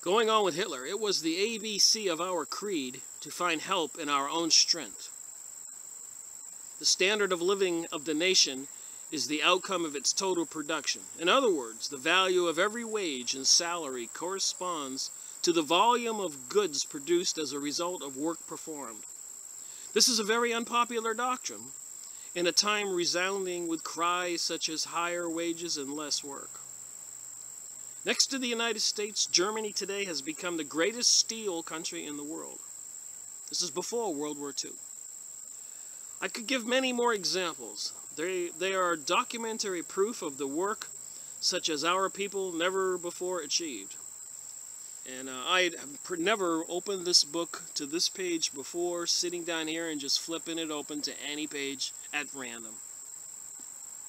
Going on with Hitler, it was the ABC of our creed to find help in our own strength. The standard of living of the nation is the outcome of its total production. In other words, the value of every wage and salary corresponds to the volume of goods produced as a result of work performed. This is a very unpopular doctrine in a time resounding with cries such as higher wages and less work. Next to the United States, Germany today has become the greatest steel country in the world. This is before World War II. I could give many more examples. They are documentary proof of the work such as our people never before achieved. And I have never opened this book to this page before, sitting down here and just flipping it open to any page at random.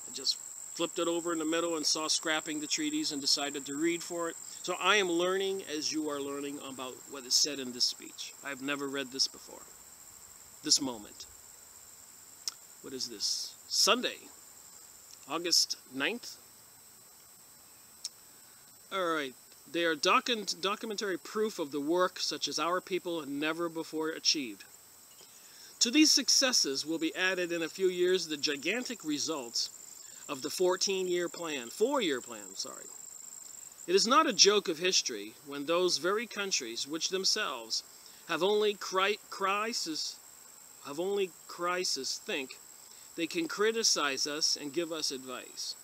I just flipped it over in the middle and saw scrapping the treaties and decided to read for it. So I am learning as you are learning about what is said in this speech. I've never read this before. This moment. What is this? Sunday, August 9th. Alright, they are documentary proof of the work such as our people had never before achieved. To these successes will be added in a few years the gigantic results of the 4-year plan. It is not a joke of history when those very countries which themselves have only crisis think they can criticize us and give us advice.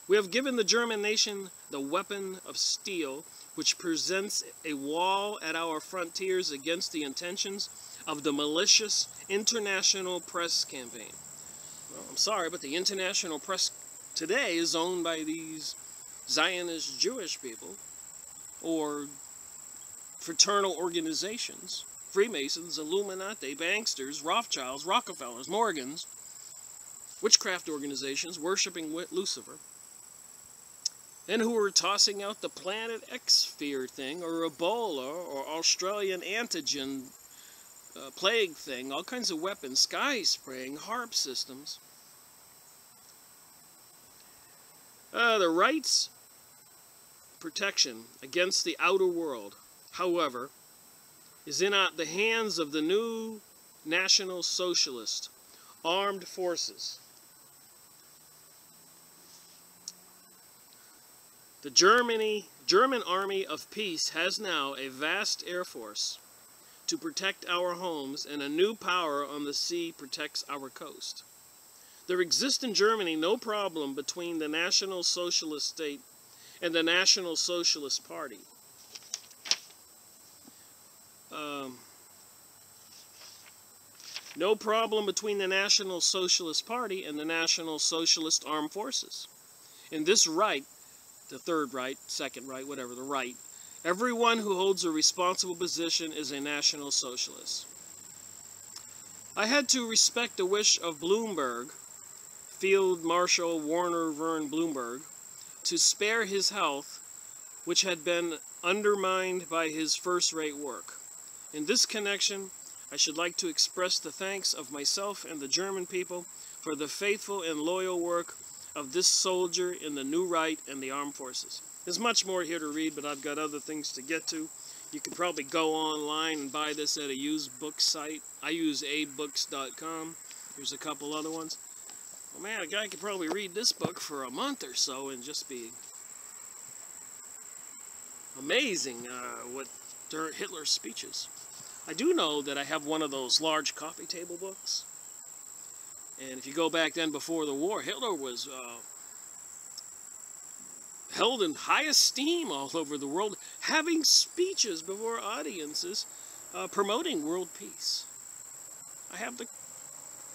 We have given the German nation the weapon of steel, which presents a wall at our frontiers against the intentions of the malicious international press campaign. Well, I'm sorry, but the international press today is owned by these Zionist Jewish people, or fraternal organizations, Freemasons, Illuminati, banksters, Rothschilds, Rockefellers, Morgans, witchcraft organizations worshiping Lucifer, and who are tossing out the Planet X fear thing, or Ebola, or Australian antigen plague thing, all kinds of weapons, sky spraying, HARP systems. The right's protection against the outer world, however, is in the hands of the new National Socialist armed forces. The German Army of Peace has now a vast air force to protect our homes, and a new power on the sea protects our coast. There exists in Germany no problem between the National Socialist State and the National Socialist Party. No problem between the National Socialist Party and the National Socialist Armed Forces. In this right, the Third Right, Second Right, whatever, the right, everyone who holds a responsible position is a National Socialist. I had to respect the wish of Bloomberg, Field Marshal Warner Vern Bloomberg, to spare his health, which had been undermined by his first-rate work. In this connection, I should like to express the thanks of myself and the German people for the faithful and loyal work of this soldier in the New Right and the Armed Forces. There's much more here to read, but I've got other things to get to. You can probably go online and buy this at a used book site. I use abebooks.com. There's a couple other ones. Well, man, a guy could probably read this book for a month or so and just be amazing what Hitler's speeches. I do know that I have one of those large coffee table books. And if you go back then before the war, Hitler was held in high esteem all over the world, having speeches before audiences promoting world peace. I have the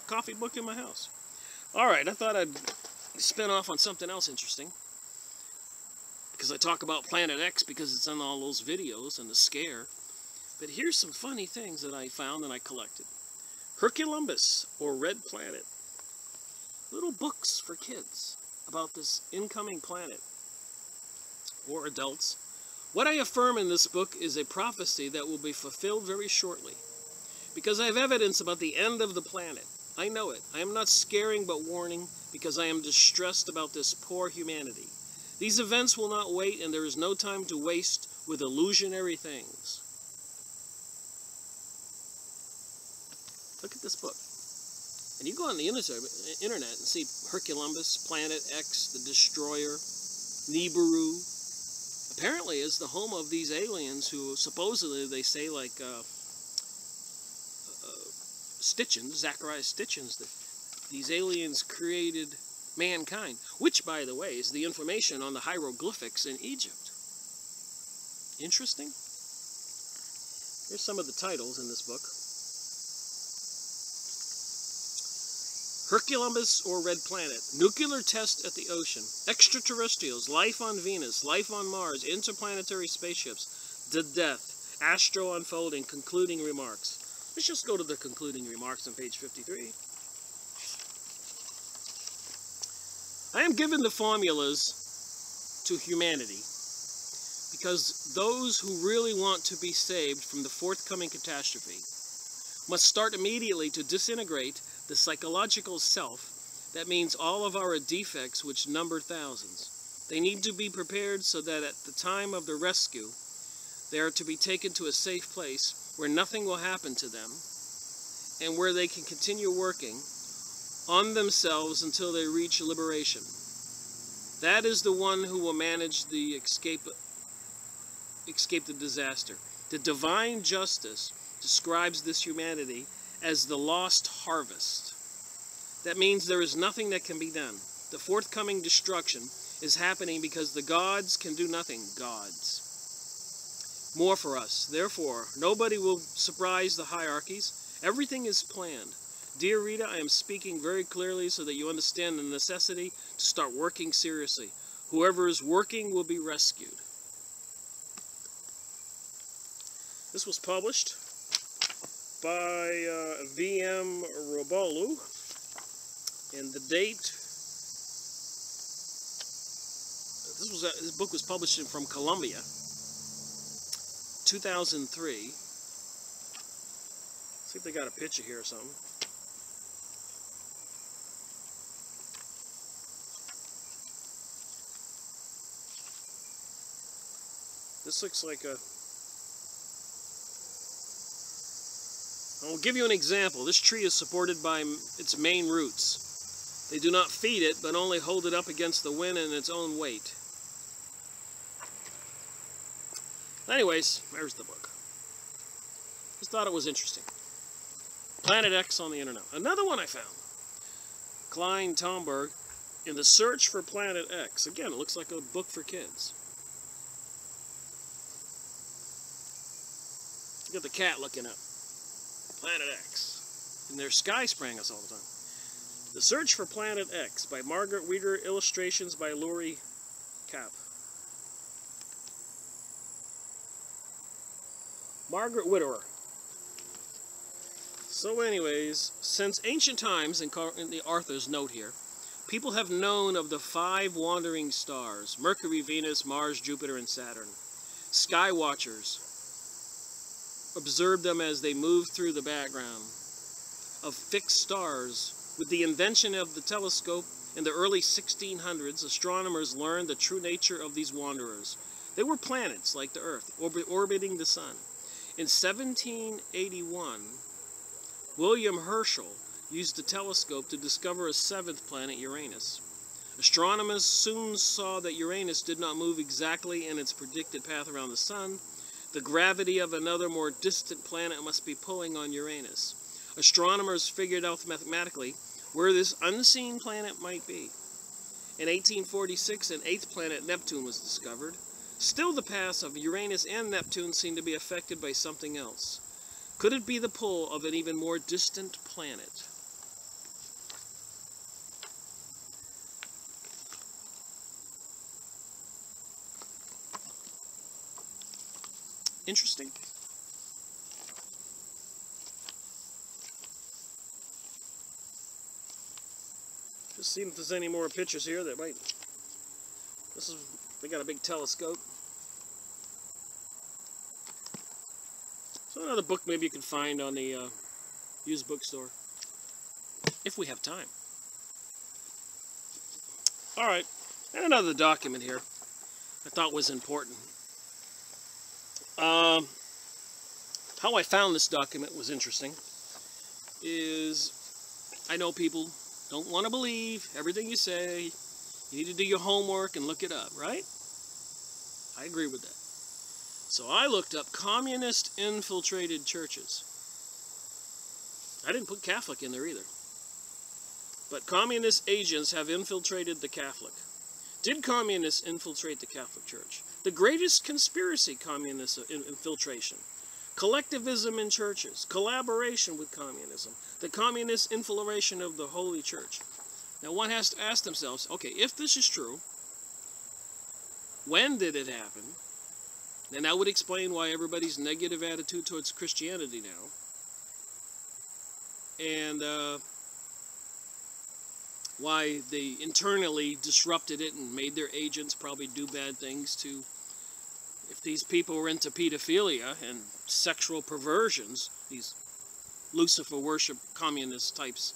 coffee book in my house. All right, I thought I'd spin off on something else interesting, because I talk about Planet X because it's in all those videos and the scare. But here's some funny things that I found and I collected. Herculumbus, or Red Planet. Little books for kids about this incoming planet, or adults. What I affirm in this book is a prophecy that will be fulfilled very shortly, because I have evidence about the end of the planet. I know it. I am not scaring but warning, because I am distressed about this poor humanity. These events will not wait, and there is no time to waste with illusionary things. Look at this book. And you go on the internet and see Herculumbus, Planet X, the Destroyer, Nibiru. Apparently is the home of these aliens who supposedly, they say, like Stitchins, Zachariah Stitchins, that these aliens created mankind, which, by the way, is the information on the hieroglyphics in Egypt. Interesting. Here's some of the titles in this book. Herculumbus, or Red Planet. Nuclear test at the ocean. Extraterrestrials. Life on Venus. Life on Mars. Interplanetary spaceships. The death. Astro unfolding. Concluding remarks. Let's just go to the concluding remarks on page 53. I am given the formulas to humanity, because those who really want to be saved from the forthcoming catastrophe must start immediately to disintegrate the psychological self That means all of our defects, which number thousands. They need to be prepared so that at the time of the rescue, they are to be taken to a safe place where nothing will happen to them and where they can continue working on themselves until they reach liberation. That is the one who will manage the escape the disaster. The divine justice describes this humanity as the lost harvest. That means there is nothing that can be done. The forthcoming destruction is happening because the gods can do nothing. Gods. More for us. Therefore, nobody will surprise the hierarchies. Everything is planned. Dear Rita, I am speaking very clearly so that you understand the necessity to start working seriously. Whoever is working will be rescued. This was published by V.M. Robolu, and the date, this book was published from Columbia, 2003. See if they got a picture here or something. This looks like a... I'll give you an example. This tree is supported by its main roots. They do not feed it, but only hold it up against the wind and its own weight. Anyways, there's the book. Just thought it was interesting. Planet X on the internet. Another one I found. Klein Tomberg, In the Search for Planet X. Again, it looks like a book for kids. Look at the cat looking up. Planet X. And they're sky spraying us all the time. The Search for Planet X by Margaret Weeder, illustrations by Lori Kapp. Margaret Widerer. So anyways, since ancient times, in the author's note here, people have known of the 5 wandering stars, Mercury, Venus, Mars, Jupiter, and Saturn. Sky watchers observed them as they moved through the background of fixed stars. With the invention of the telescope in the early 1600s, astronomers learned the true nature of these wanderers. They were planets like the Earth, orbiting the sun. In 1781, William Herschel used the telescope to discover a 7th planet, Uranus. Astronomers soon saw that Uranus did not move exactly in its predicted path around the sun. The gravity of another, more distant planet must be pulling on Uranus. Astronomers figured out mathematically where this unseen planet might be. In 1846, an 8th planet, Neptune, was discovered. Still, the paths of Uranus and Neptune seem to be affected by something else. Could it be the pull of an even more distant planet? Interesting. Just seeing if there's any more pictures here that might... They got a big telescope. So another book maybe you can find on the used bookstore. If we have time. Alright, and another document here I thought was important. How I found this document was interesting. I know people don't want to believe everything you say. You need to do your homework and look it up, right? I agree with that. So I looked up communist infiltrated churches. I didn't put Catholic in there either. But communist agents have infiltrated the Catholic. Did communists infiltrate the Catholic Church? The greatest conspiracy, communist infiltration. Collectivism in churches. Collaboration with communism. The communist infiltration of the Holy Church. Now one has to ask themselves, okay, if this is true, when did it happen? Then that would explain why everybody's negative attitude towards Christianity now. And why they internally disrupted it and made their agents probably do bad things to... If these people were into pedophilia and sexual perversions, these Lucifer worship communist types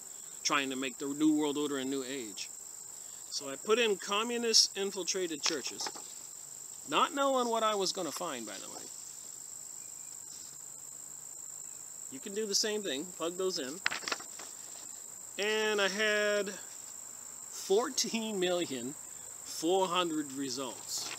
trying to make the New World Order a new age. So I put in communist infiltrated churches, not knowing what I was going to find, by the way. You can do the same thing, plug those in. And I had 14,400,000 results.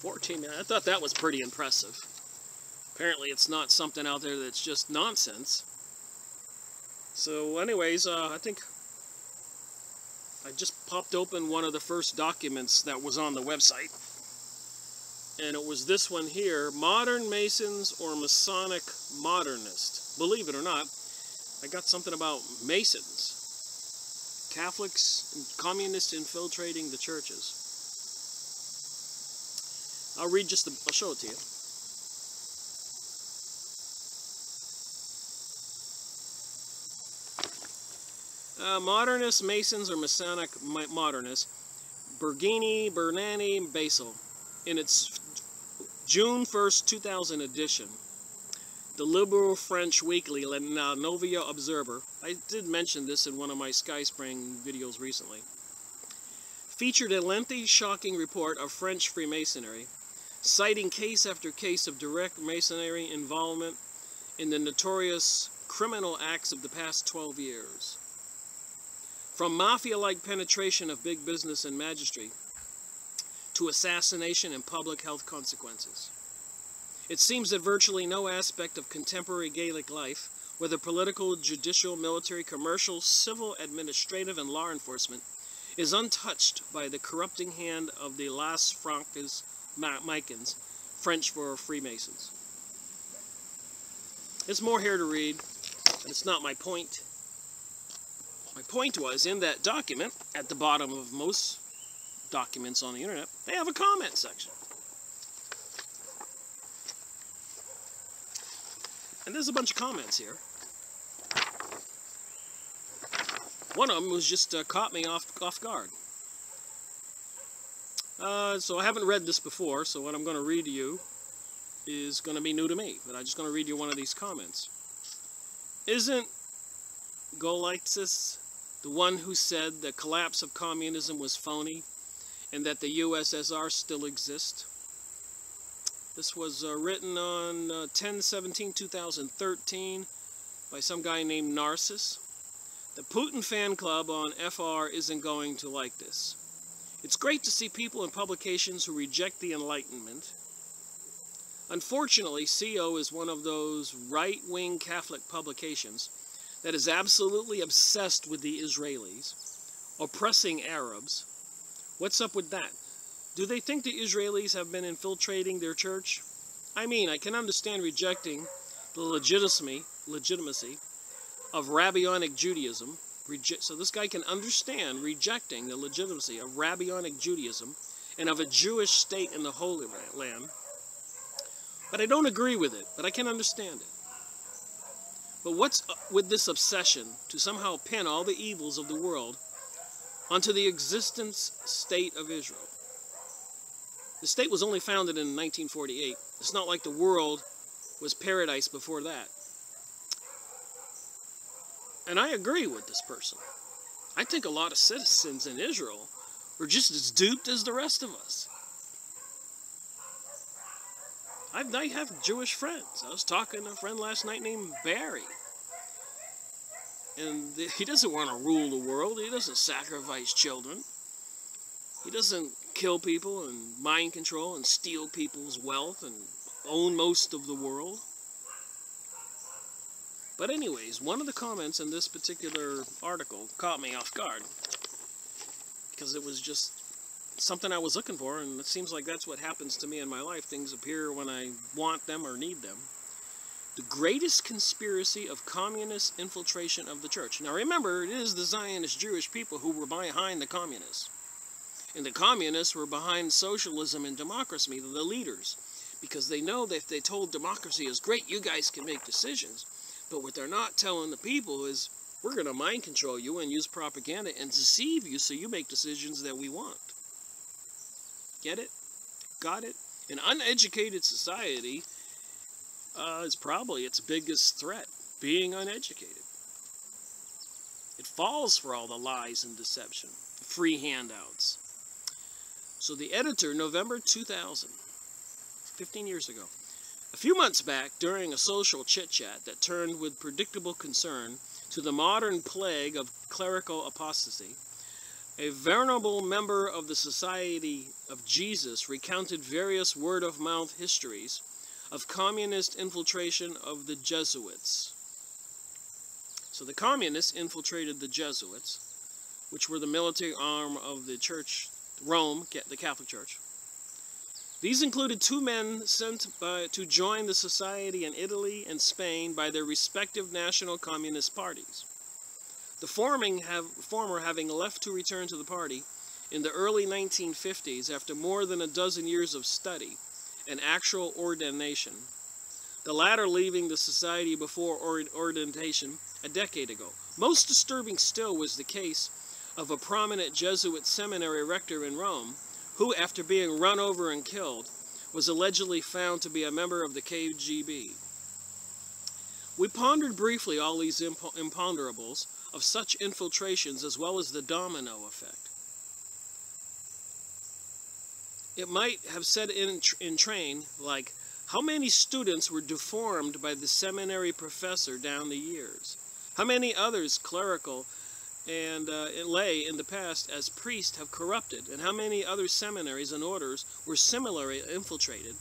14 million. I thought that was pretty impressive. Apparently it's not something out there that's just nonsense. So anyways, I think I just popped open one of the first documents that was on the website. And it was this one here, Modern Masons or Masonic Modernist. Believe it or not, I got something about Masons. Catholics and communists infiltrating the churches. I'll read I'll show it to you. Modernist Masons or Masonic Modernists, Bernani, Basel, in its June 1st, 2000 edition. The liberal French weekly, La Novia Observer. I did mention this in one of my Sky Spring videos recently. Featured a lengthy, shocking report of French Freemasonry, citing case after case of direct Masonry involvement in the notorious criminal acts of the past 12 years. From mafia-like penetration of big business and magistracy to assassination and public health consequences. It seems that virtually no aspect of contemporary Gaelic life, whether political, judicial, military, commercial, civil, administrative, and law enforcement, is untouched by the corrupting hand of the Las Francas Micans, French for Freemasons. There's more here to read, but it's not my point. My point was, in that document, at the bottom of most documents on the internet, they have a comment section. And there's a bunch of comments here. One of them was just caught me off guard. So I haven't read this before, so what I'm going to read to you is going to be new to me. But I'm just going to read you one of these comments. Isn't Golaitis the one who said the collapse of communism was phony and that the USSR still exists? This was written on 10/17/2013 by some guy named Narcissus. The Putin fan club on FR isn't going to like this. It's great to see people in publications who reject the Enlightenment. Unfortunately, CO is one of those right-wing Catholic publications that is absolutely obsessed with the Israelis, oppressing Arabs. What's up with that? Do they think the Israelis have been infiltrating their church? I mean, I can understand rejecting the legitimacy of Rabbinic Judaism. So this guy can understand rejecting the legitimacy of Rabbinic Judaism and of a Jewish state in the Holy Land. But I don't agree with it, but I can understand it. But what's with this obsession to somehow pin all the evils of the world onto the existence state of Israel? The state was only founded in 1948. It's not like the world was paradise before that. And I agree with this person. I think a lot of citizens in Israel are just as duped as the rest of us. I have Jewish friends. I was talking to a friend last night named Barry. And he doesn't want to rule the world. He doesn't sacrifice children. He doesn't kill people and mind control and steal people's wealth and own most of the world. But anyways, one of the comments in this particular article caught me off guard. Because it was just something I was looking for, and it seems like that's what happens to me in my life. Things appear when I want them or need them. The greatest conspiracy of communist infiltration of the church. Now remember, it is the Zionist Jewish people who were behind the communists. And the communists were behind socialism and democracy, the leaders. Because they know that if they told democracy is great, you guys can make decisions. But what they're not telling the people is, we're going to mind control you and use propaganda and deceive you so you make decisions that we want. Get it? Got it? An uneducated society is probably its biggest threat, being uneducated. It falls for all the lies and deception, free handouts. So the editor, November 2000, 15 years ago, a few months back, during a social chit-chat that turned with predictable concern to the modern plague of clerical apostasy, a venerable member of the Society of Jesus recounted various word-of-mouth histories of communist infiltration of the Jesuits. So the communists infiltrated the Jesuits, which were the military arm of the church, Rome, the Catholic Church. These included 2 men sent to join the society in Italy and Spain by their respective national communist parties. The former having left to return to the party in the early 1950s after more than a dozen years of study and actual ordination, the latter leaving the society before ordination a decade ago. Most disturbing still was the case of a prominent Jesuit seminary rector in Rome who, after being run over and killed, was allegedly found to be a member of the KGB. We pondered briefly all these imponderables of such infiltrations as well as the domino effect. It might have said in train, like, how many students were deformed by the seminary professor down the years? How many others, clerical and lay in the past as priests, have corrupted? And how many other seminaries and orders were similarly infiltrated?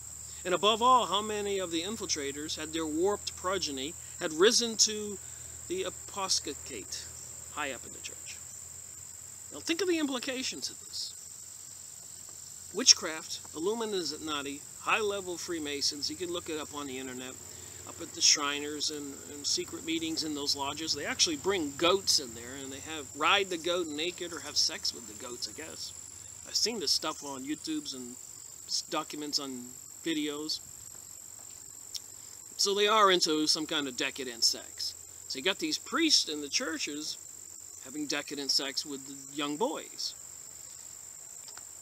And above all, how many of the infiltrators had their warped progeny had risen to the apostate high up in the church? Now think of the implications of this. Witchcraft, Illuminati, high-level Freemasons, you can look it up on the internet, up at the Shriners and secret meetings in those lodges. They actually bring goats in there, and they ride the goat naked or have sex with the goats, I guess. I've seen this stuff on YouTubes and documents on videos. So they are into some kind of decadent sex. So you got these priests in the churches having decadent sex with the young boys.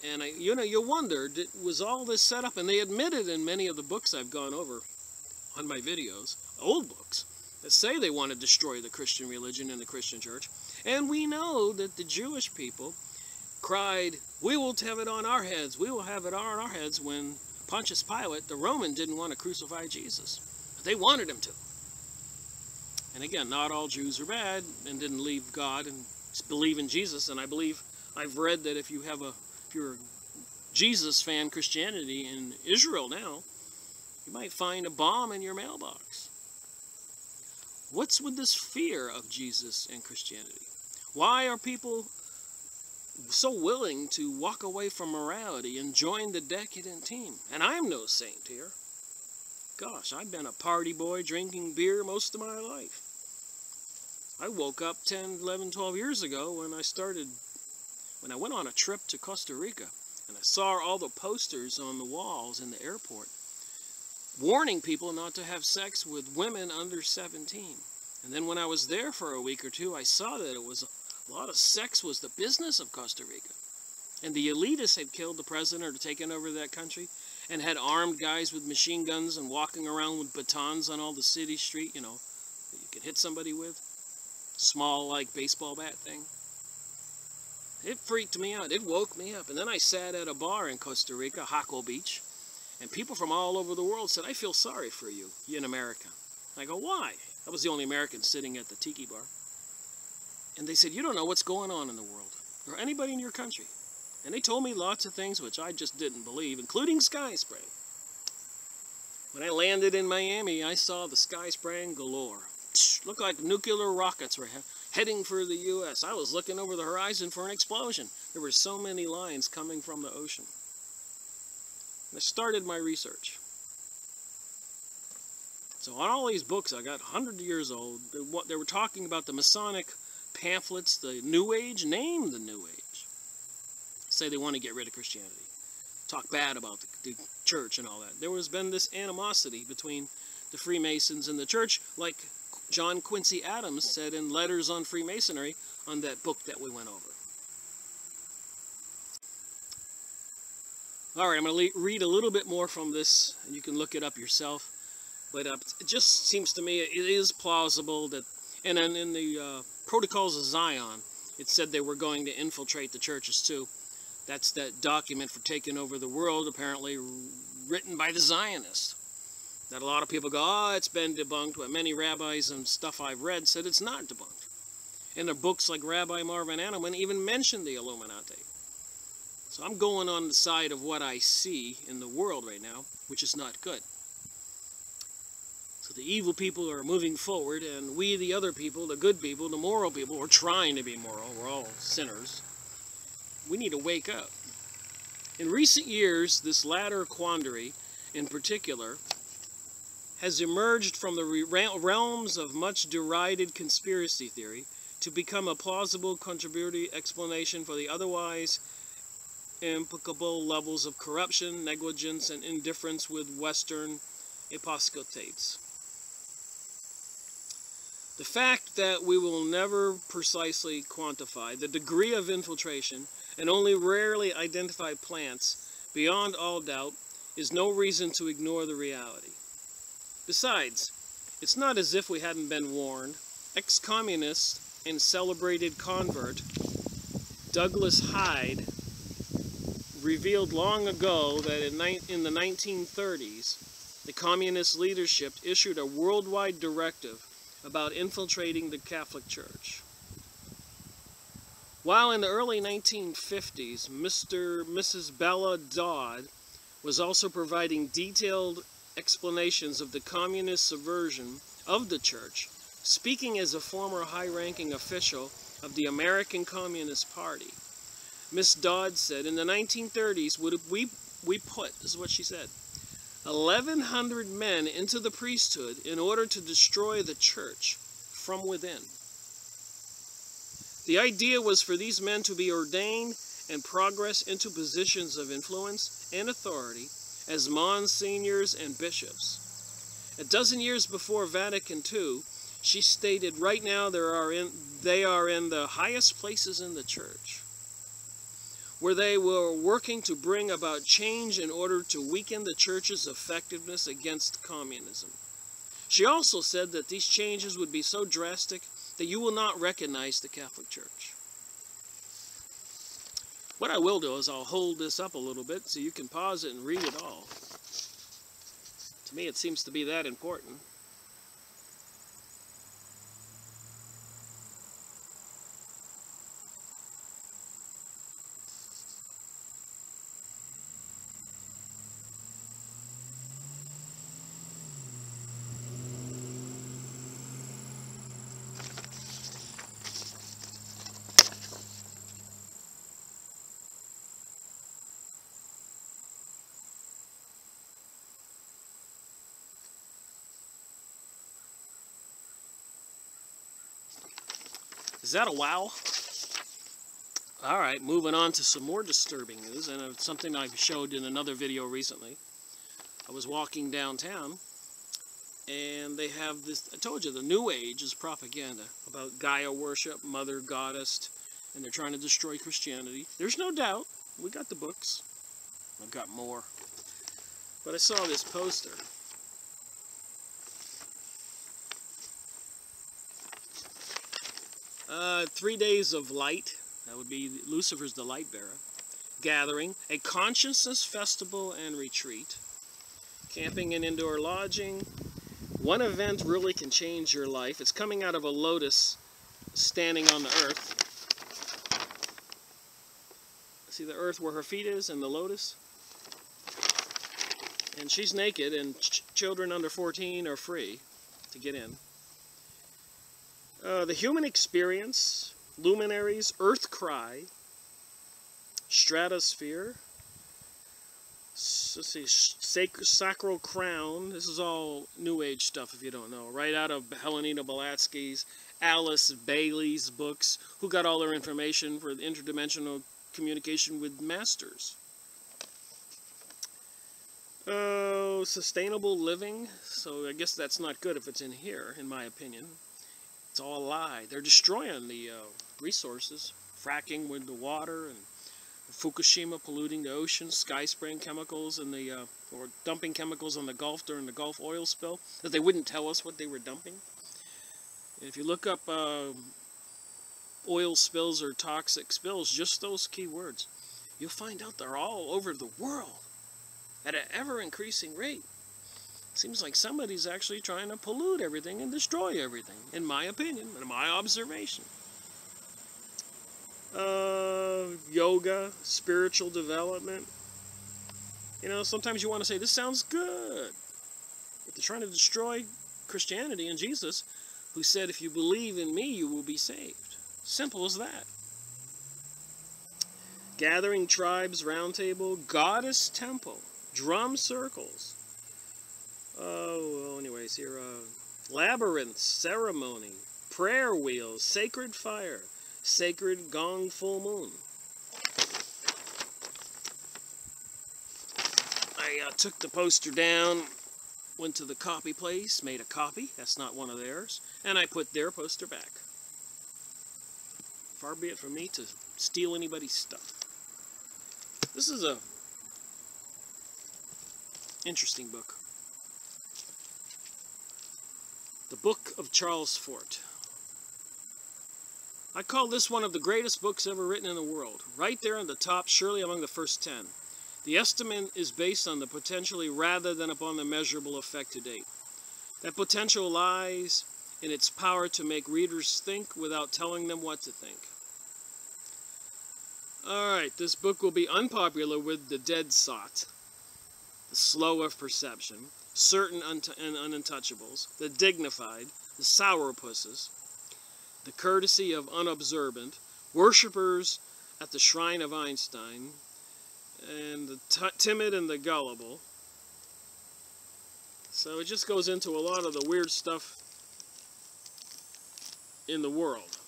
And you wonder, was all this set up? And they admitted in many of the books I've gone over on my videos, old books, that say they want to destroy the Christian religion and the Christian church. And we know that the Jewish people cried, we will have it on our heads, we will have it on our heads, when Pontius Pilate, the Roman, didn't want to crucify Jesus. But they wanted him to. And again, not all Jews are bad and didn't leave God and believe in Jesus. And I believe, I've read that if you're a Jesus fan, Christianity in Israel now, you might find a bomb in your mailbox. What's with this fear of Jesus and Christianity? Why are people so willing to walk away from morality and join the decadent team? And I'm no saint here. Gosh, I've been a party boy drinking beer most of my life. I woke up 10, 11, 12 years ago when I went on a trip to Costa Rica, and I saw all the posters on the walls in the airport warning people not to have sex with women under 17. And then when I was there for a week or two, I saw that it was a lot of sex was the business of Costa Rica. And the elitists had killed the president or taken over that country and had armed guys with machine guns and walking around with batons on all the city street, that you could hit somebody with. Small, like, baseball bat thing. It freaked me out. It woke me up. And then I sat at a bar in Costa Rica, Jaco Beach, and people from all over the world said, I feel sorry for you in America. I go, why? I was the only American sitting at the tiki bar. And they said, you don't know what's going on in the world, or anybody in your country. And they told me lots of things which I just didn't believe, including sky spraying. When I landed in Miami, I saw the sky spraying galore. Looked like nuclear rockets were heading for the U.S. I was looking over the horizon for an explosion. There were so many lines coming from the ocean. And I started my research. So on all these books, I got 100 years old. They were talking about the Masonic pamphlets, the New Age. Name the New Age. Say they want to get rid of Christianity. Talk bad about the church and all that. There has been this animosity between the Freemasons and the church, like John Quincy Adams said in Letters on Freemasonry on that book that we went over. All right, I'm going to read a little bit more from this, and you can look it up yourself. But it just seems to me it is plausible that, and in the Protocols of Zion, it said they were going to infiltrate the churches too. That's that document for taking over the world, apparently written by the Zionists. That a lot of people go, oh, it's been debunked, but many rabbis and stuff I've read said it's not debunked. And the books like Rabbi Marvin Anneman even mentioned the Illuminati. So I'm going on the side of what I see in the world right now, which is not good. So the evil people are moving forward, and we, the other people, the good people, the moral people, we're trying to be moral. We're all sinners. We need to wake up. In recent years, this latter quandary, in particular, has emerged from the realms of much derided conspiracy theory to become a plausible contributory explanation for the otherwise implicable levels of corruption, negligence, and indifference with Western apostates. The fact that we will never precisely quantify the degree of infiltration and only rarely identify plants beyond all doubt is no reason to ignore the reality. Besides, it's not as if we hadn't been warned. Ex-communist and celebrated convert Douglas Hyde revealed long ago that in the 1930s, the communist leadership issued a worldwide directive about infiltrating the Catholic Church. While in the early 1950s, Mrs. Bella Dodd was also providing detailed explanations of the communist subversion of the church, speaking as a former high-ranking official of the American Communist Party. Miss Dodd said, in the 1930s, we put, this is what she said, 1,100 men into the priesthood in order to destroy the church from within. The idea was for these men to be ordained and progress into positions of influence and authority as monsignors and bishops. A dozen years before Vatican II, she stated, right now they are in the highest places in the church, where they were working to bring about change in order to weaken the church's effectiveness against communism. She also said that these changes would be so drastic that you will not recognize the Catholic Church. What I will do is I'll hold this up a little bit so you can pause it and read it all. To me, it seems to be that important. Is that a wow? All right, moving on to some more disturbing news, and something I showed in another video recently. I was walking downtown, and they have this, I told you, the New Age is propaganda about Gaia worship, Mother Goddess, and they're trying to destroy Christianity. There's no doubt. We got the books. I've got more. But I saw this poster. 3 days of light, that would be Lucifer's the light bearer, gathering, a consciousness festival and retreat, camping and indoor lodging. One event really can change your life. It's coming out of a lotus standing on the earth. See the earth where her feet is and the lotus? And she's naked, and children under 14 are free to get in. The human experience, luminaries, earth cry, stratosphere, let's see, sacral crown. This is all New Age stuff if you don't know. Right out of Helena Blavatsky's, Alice Bailey's books, who got all their information for the interdimensional communication with masters. Sustainable living. So I guess that's not good if it's in here, in my opinion. It's all a lie. They're destroying the resources, fracking with the water and Fukushima polluting the ocean, sky spraying chemicals in the, or dumping chemicals on the Gulf during the Gulf oil spill, that they wouldn't tell us what they were dumping. And if you look up oil spills or toxic spills, just those key words, you'll find out they're all over the world at an ever-increasing rate. Seems like somebody's actually trying to pollute everything and destroy everything, in my opinion, in my observation. Yoga, spiritual development. You know, sometimes you want to say, this sounds good. But they're trying to destroy Christianity and Jesus, who said, if you believe in me, you will be saved. Simple as that. Gathering tribes, roundtable, goddess temple, drum circles. Oh, well, anyways, here, labyrinths, ceremony, prayer wheels, sacred fire, sacred gong full moon. I took the poster down, went to the copy place, made a copy. That's not one of theirs. And I put their poster back. Far be it from me to steal anybody's stuff. This is a interesting book. The Book of Charles Fort. I call this one of the greatest books ever written in the world. Right there on the top, surely among the first 10. The estimate is based on the potentially rather than upon the measurable effect to date. That potential lies in its power to make readers think without telling them what to think. Alright, this book will be unpopular with the dead sot, the slow of perception, certain and untouchables, the dignified, the sourpusses, the courtesy of unobservant, worshippers at the shrine of Einstein, and the timid and the gullible. So it just goes into a lot of the weird stuff in the world.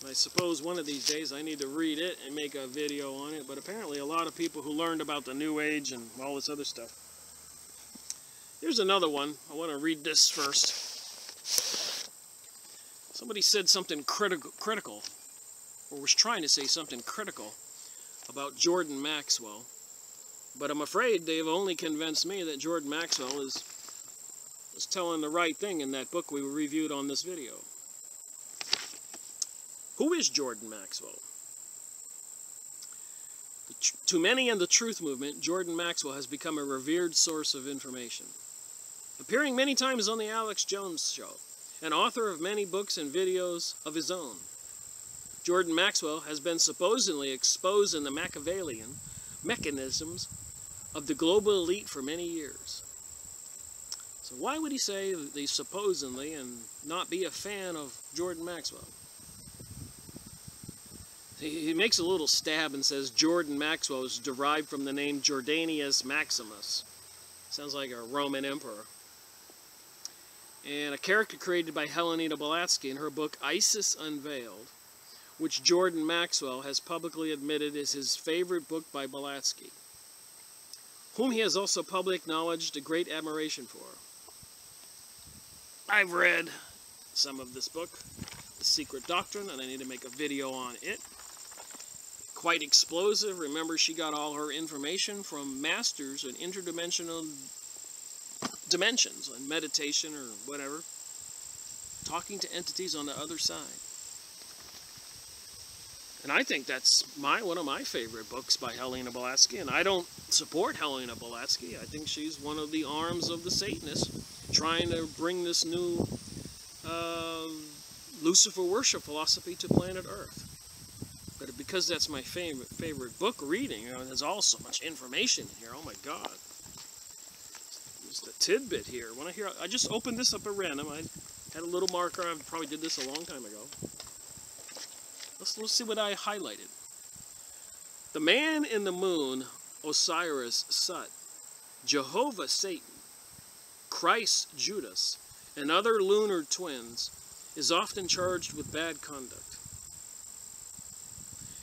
I suppose one of these days I need to read it and make a video on it, but apparently a lot of people who learned about the New Age and all this other stuff. Here's another one. I want to read this first. Somebody said something critical, or was trying to say something critical about Jordan Maxwell, but I'm afraid they've only convinced me that Jordan Maxwell is telling the right thing in that book we reviewed on this video. Who is Jordan Maxwell? To many in the truth movement, Jordan Maxwell has become a revered source of information. Appearing many times on the Alex Jones Show, and author of many books and videos of his own, Jordan Maxwell has been supposedly exposed in the Machiavellian mechanisms of the global elite for many years. So why would he say the supposedly and not be a fan of Jordan Maxwell? He makes a little stab and says Jordan Maxwell is derived from the name Jordanius Maximus. Sounds like a Roman emperor. And a character created by Helena Blavatsky in her book Isis Unveiled, which Jordan Maxwell has publicly admitted is his favorite book by Blavatsky, whom he has also publicly acknowledged a great admiration for. I've read some of this book, The Secret Doctrine, and I need to make a video on it. Quite explosive. Remember, she got all her information from masters in interdimensional dimensions, and meditation or whatever, talking to entities on the other side. And I think that's one of my favorite books by Helena Blavatsky, and I don't support Helena Blavatsky. I think she's one of the arms of the Satanists trying to bring this new Lucifer worship philosophy to planet Earth. But because that's my favorite book reading, you know, there's all so much information in here. Oh my God. Just a tidbit here. I just opened this up at random. I had a little marker. I probably did this a long time ago. Let's see what I highlighted. The man in the moon, Osiris Sut, Jehovah Satan, Christ Judas, and other lunar twins is often charged with bad conduct.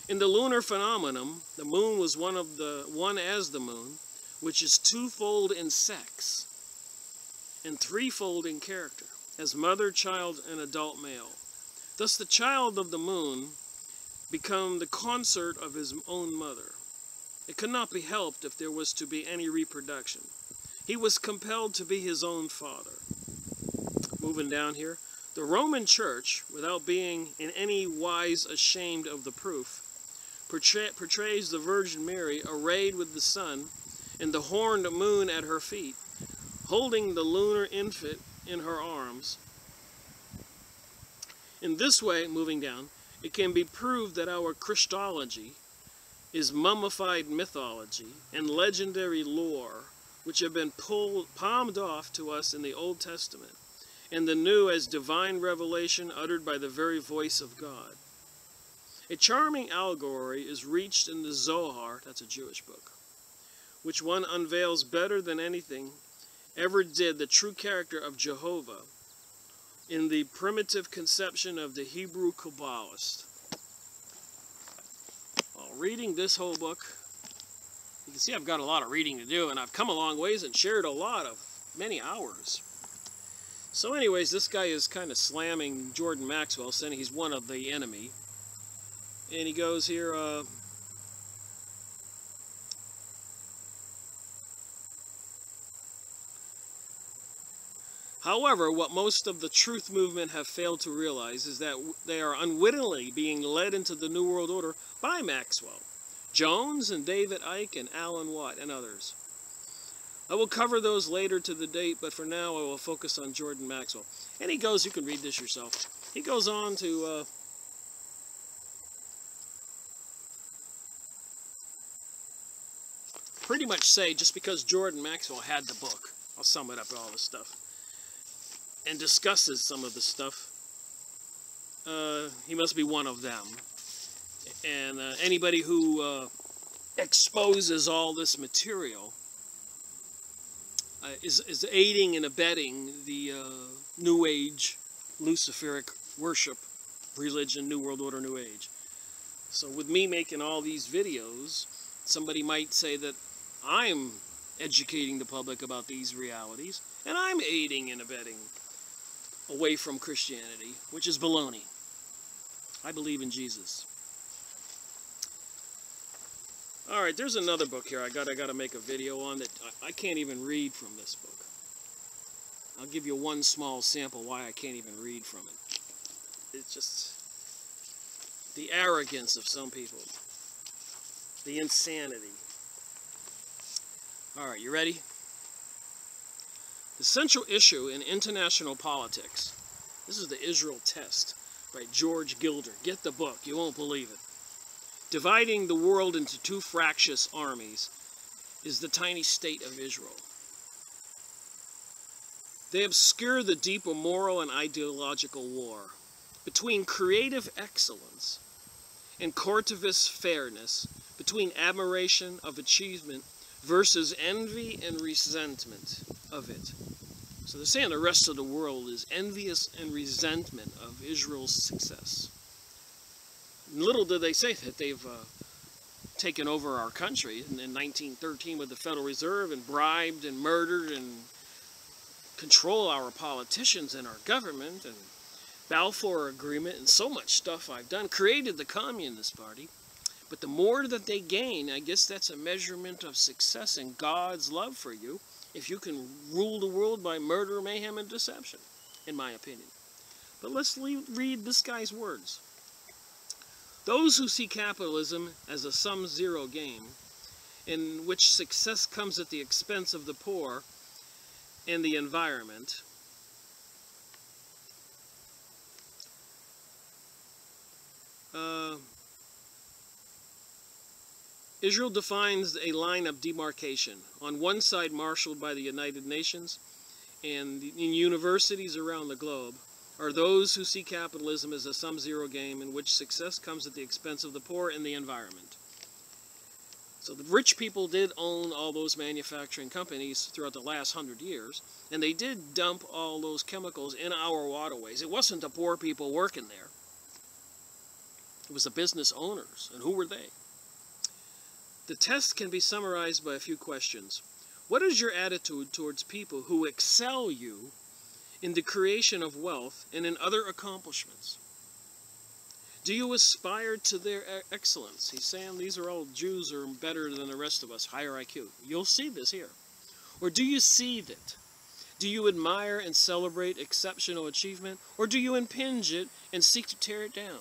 In the lunar phenomenon, the moon was one as the moon, which is twofold in sex and threefold in character, as mother, child, and adult male. Thus the child of the moon become the consort of his own mother. It could not be helped if there was to be any reproduction. He was compelled to be his own father. Moving down here, the Roman Church, without being in any wise ashamed of the proof, portrays the Virgin Mary arrayed with the sun and the horned moon at her feet, holding the lunar infant in her arms. In this way, moving down, it can be proved that our Christology is mummified mythology and legendary lore which have been palmed off to us in the Old Testament, and the New as divine revelation uttered by the very voice of God. A charming allegory is reached in the Zohar, that's a Jewish book, which one unveils better than anything ever did the true character of Jehovah in the primitive conception of the Hebrew Kabbalist. While reading this whole book, you can see I've got a lot of reading to do, and I've come a long ways and shared many hours. So anyways, this guy is kind of slamming Jordan Maxwell, saying he's one of the enemy. And he goes here, however, what most of the truth movement have failed to realize is that they are unwittingly being led into the New World Order by Maxwell, Jones, and David Icke, and Alan Watt, and others. I will cover those later to the date, but for now I will focus on Jordan Maxwell. And he goes, you can read this yourself, he goes on to pretty much say, just because Jordan Maxwell had the book, I'll sum it up all this stuff, and discusses some of the stuff, he must be one of them. And anybody who exposes all this material is aiding and abetting the New Age, Luciferic worship, religion, New World Order, New Age. So with me making all these videos, somebody might say that I'm educating the public about these realities, and I'm aiding and abetting away from Christianity, which is baloney. I believe in Jesus. Alright, there's another book here I gotta make a video on that I can't even read from this book. I'll give you one small sample why I can't even read from it. It's just the arrogance of some people. The insanity. Alright, you ready? The central issue in international politics. This is the Israel Test by George Gilder. Get the book, you won't believe it. Dividing the world into two fractious armies is the tiny state of Israel. They obscure the deeper moral and ideological war between creative excellence and courtivous fairness, between admiration of achievement versus envy and resentment of it. So they're saying the rest of the world is envious and resentment of Israel's success. Little did they say that they've taken over our country in 1913 with the Federal Reserve and bribed and murdered and control our politicians and our government and Balfour Agreement and so much stuff I've done, created the Communist Party. But the more that they gain, I guess that's a measurement of success and God's love for you if you can rule the world by murder, mayhem, and deception, in my opinion. But let's read this guy's words. Those who see capitalism as a sum-zero game, in which success comes at the expense of the poor and the environment, Israel defines a line of demarcation, on one side marshaled by the United Nations and in universities around the globe, are those who see capitalism as a sum-zero game in which success comes at the expense of the poor and the environment. So the rich people did own all those manufacturing companies throughout the last 100 years, and they did dump all those chemicals in our waterways. It wasn't the poor people working there. It was the business owners, and who were they? The test can be summarized by a few questions. What is your attitude towards people who excel you in the creation of wealth and in other accomplishments? Do you aspire to their excellence? He's saying these are all Jews are better than the rest of us, higher IQ. You'll see this here. Or do you seethe it? Do you admire and celebrate exceptional achievement? Or do you impinge it and seek to tear it down?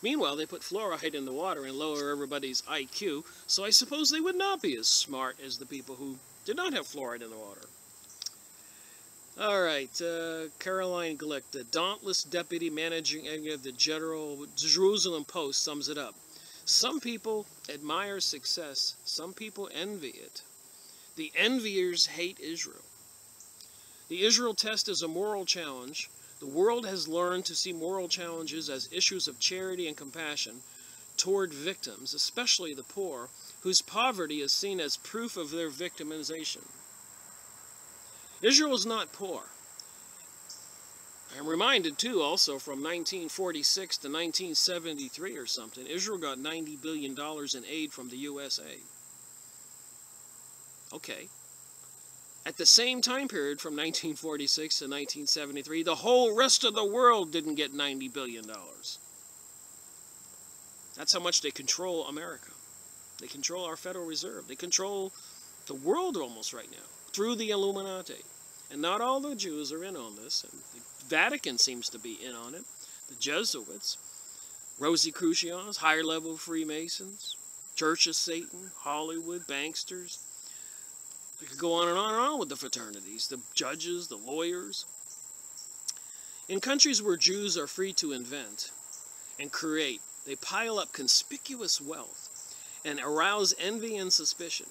Meanwhile, they put fluoride in the water and lower everybody's IQ, so I suppose they would not be as smart as the people who did not have fluoride in the water. All right, Caroline Glick, the dauntless deputy managing editor of the Jerusalem Post, sums it up. Some people admire success. Some people envy it. The enviers hate Israel. The Israel test is a moral challenge. The world has learned to see moral challenges as issues of charity and compassion toward victims, especially the poor, whose poverty is seen as proof of their victimization. Israel is not poor. I'm reminded, too, also from 1946 to 1973 or something, Israel got $90 billion in aid from the USA. Okay. At the same time period, from 1946 to 1973, the whole rest of the world didn't get $90 billion. That's how much they control America. They control our Federal Reserve. They control the world almost right now, through the Illuminati. And not all the Jews are in on this. And the Vatican seems to be in on it. The Jesuits, Rosicrucians, higher-level Freemasons, Church of Satan, Hollywood, banksters. We could go on and on with the fraternities, the judges, the lawyers. In countries where Jews are free to invent and create, they pile up conspicuous wealth and arouse envy and suspicion.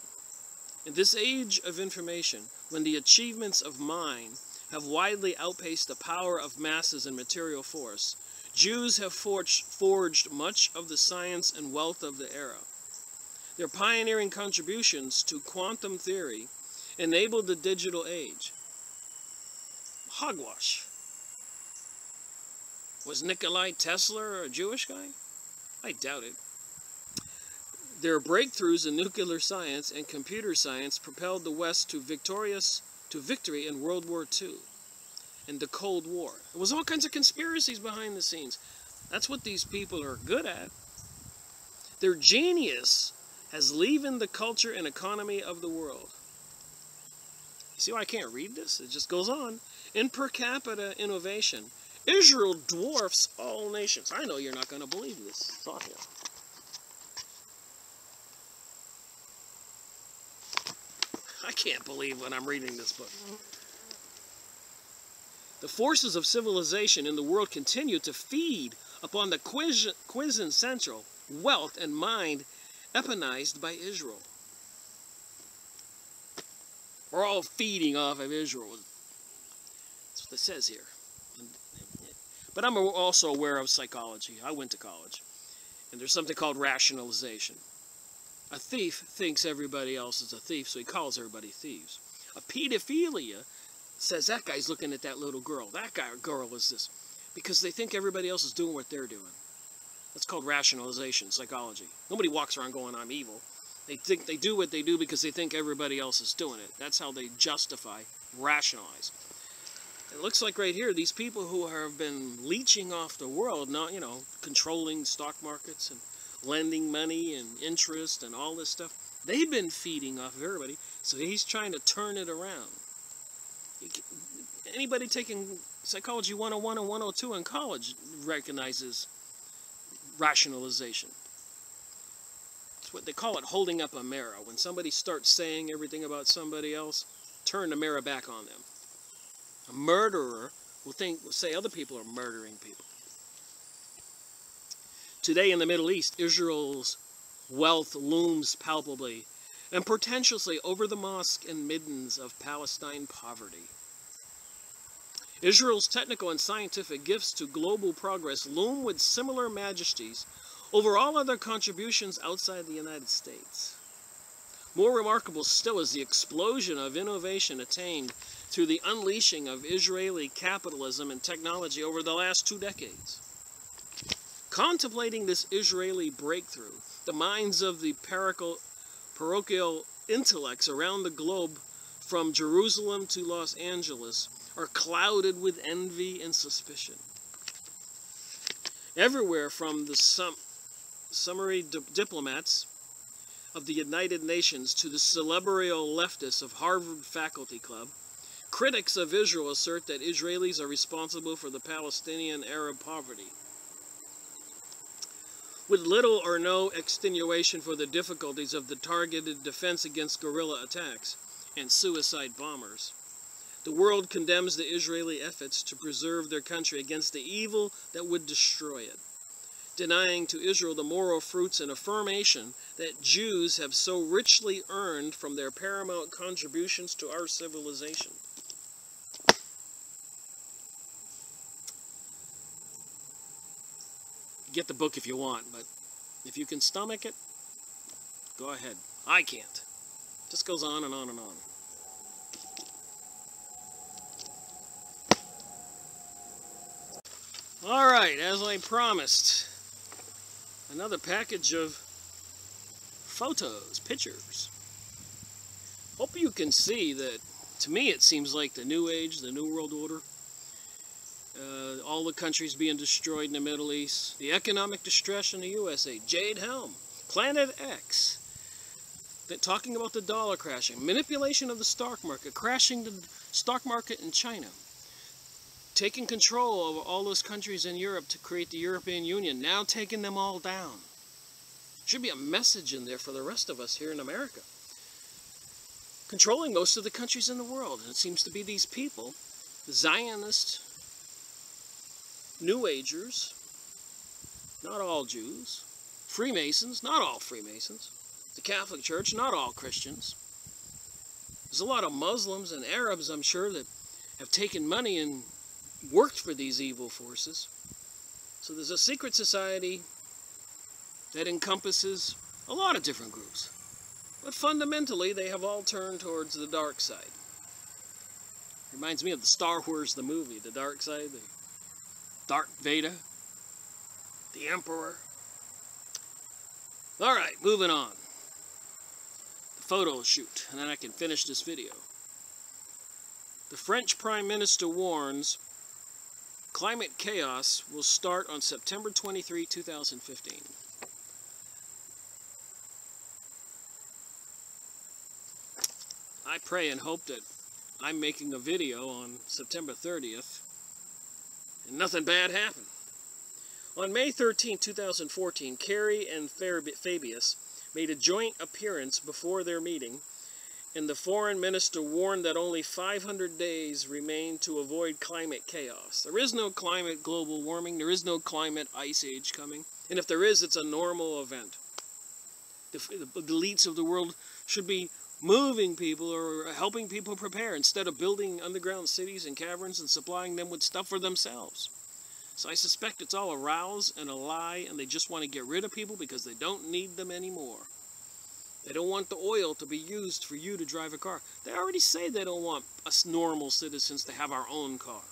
In this age of information, when the achievements of mind have widely outpaced the power of masses and material force, Jews have forged much of the science and wealth of the era. Their pioneering contributions to quantum theory enabled the digital age. Hogwash. Was Nikola Tesla a Jewish guy? I doubt it. Their breakthroughs in nuclear science and computer science propelled the West to victory in World War II and the Cold War. There was all kinds of conspiracies behind the scenes. That's what these people are good at. Their genius has leavened the culture and economy of the world. You see why I can't read this? It just goes on. In per capita innovation, Israel dwarfs all nations. I know you're not going to believe this. It's on here. I can't believe when I'm reading this book. The forces of civilization in the world continue to feed upon the quintessential wealth and mind eponized by Israel. We're all feeding off of Israel. That's what it says here. But I'm also aware of psychology. I went to college. And there's something called rationalization. A thief thinks everybody else is a thief, so he calls everybody thieves. A pedophilia says that guy's looking at that little girl. That girl is this. Because they think everybody else is doing what they're doing. That's called rationalization, psychology. Nobody walks around going, I'm evil. They think they do what they do because they think everybody else is doing it. That's how they justify, rationalize. It looks like right here, these people who have been leeching off the world, not, controlling stock markets and lending money and interest and all this stuff, they've been feeding off of everybody, so he's trying to turn it around. Anybody taking Psychology 101 and 102 in college recognizes rationalization. It's what they call it, holding up a mirror. When somebody starts saying everything about somebody else, turn the mirror back on them. A murderer will say other people are murdering people. Today in the Middle East, Israel's wealth looms palpably and portentously over the mosque and middens of Palestine poverty. Israel's technical and scientific gifts to global progress loom with similar majesties over all other contributions outside the United States. More remarkable still is the explosion of innovation attained through the unleashing of Israeli capitalism and technology over the last 2 decades. Contemplating this Israeli breakthrough, the minds of the parochial intellects around the globe, from Jerusalem to Los Angeles, are clouded with envy and suspicion. everywhere from the summary diplomats of the United Nations to the cerebral leftists of Harvard Faculty Club. Critics of Israel assert that Israelis are responsible for the Palestinian Arab poverty, with little or no extenuation for the difficulties of the targeted defense against guerrilla attacks and suicide bombers. The world condemns the Israeli efforts to preserve their country against the evil that would destroy it, denying to Israel the moral fruits and affirmation that Jews have so richly earned from their paramount contributions to our civilization. Get the book if you want, but if you can stomach it, go ahead. I can't. Just goes on and on and on. Alright, as I promised, another package of photos, pictures. Hope you can see that, to me it seems like the New Age, the New World Order, all the countries being destroyed in the Middle East, the economic distress in the USA, Jade Helm, Planet X, talking about the dollar crashing, manipulation of the stock market, crashing the stock market in China, taking control of all those countries in Europe to create the European Union, now taking them all down. Should be a message in there for the rest of us here in America. Controlling most of the countries in the world, and it seems to be these people, the Zionist, New Agers, not all Jews, Freemasons, not all Freemasons, the Catholic Church, not all Christians. There's a lot of Muslims and Arabs, I'm sure, that have taken money and worked for these evil forces. So there's a secret society that encompasses a lot of different groups. But fundamentally, they have all turned towards the dark side. Reminds me of the Star Wars, the movie, the dark side, the Darth Vader, the Emperor. Alright, moving on. The photo shoot, and then I can finish this video. The French Prime Minister warns climate chaos will start on September 23, 2015. I pray and hope that I'm making a video on September 30th and nothing bad happened. On May 13, 2014, Kerry and Fabius made a joint appearance before their meeting, and the foreign minister warned that only 500 days remain to avoid climate chaos. There is no climate global warming, there is no climate ice age coming, and if there is, it's a normal event. The elites of the world should be moving people or helping people prepare instead of building underground cities and caverns and supplying them with stuff for themselves. So I suspect it's all a rouse and a lie, and they just want to get rid of people because they don't need them anymore. They don't want the oil to be used for you to drive a car. They already say they don't want us normal citizens to have our own car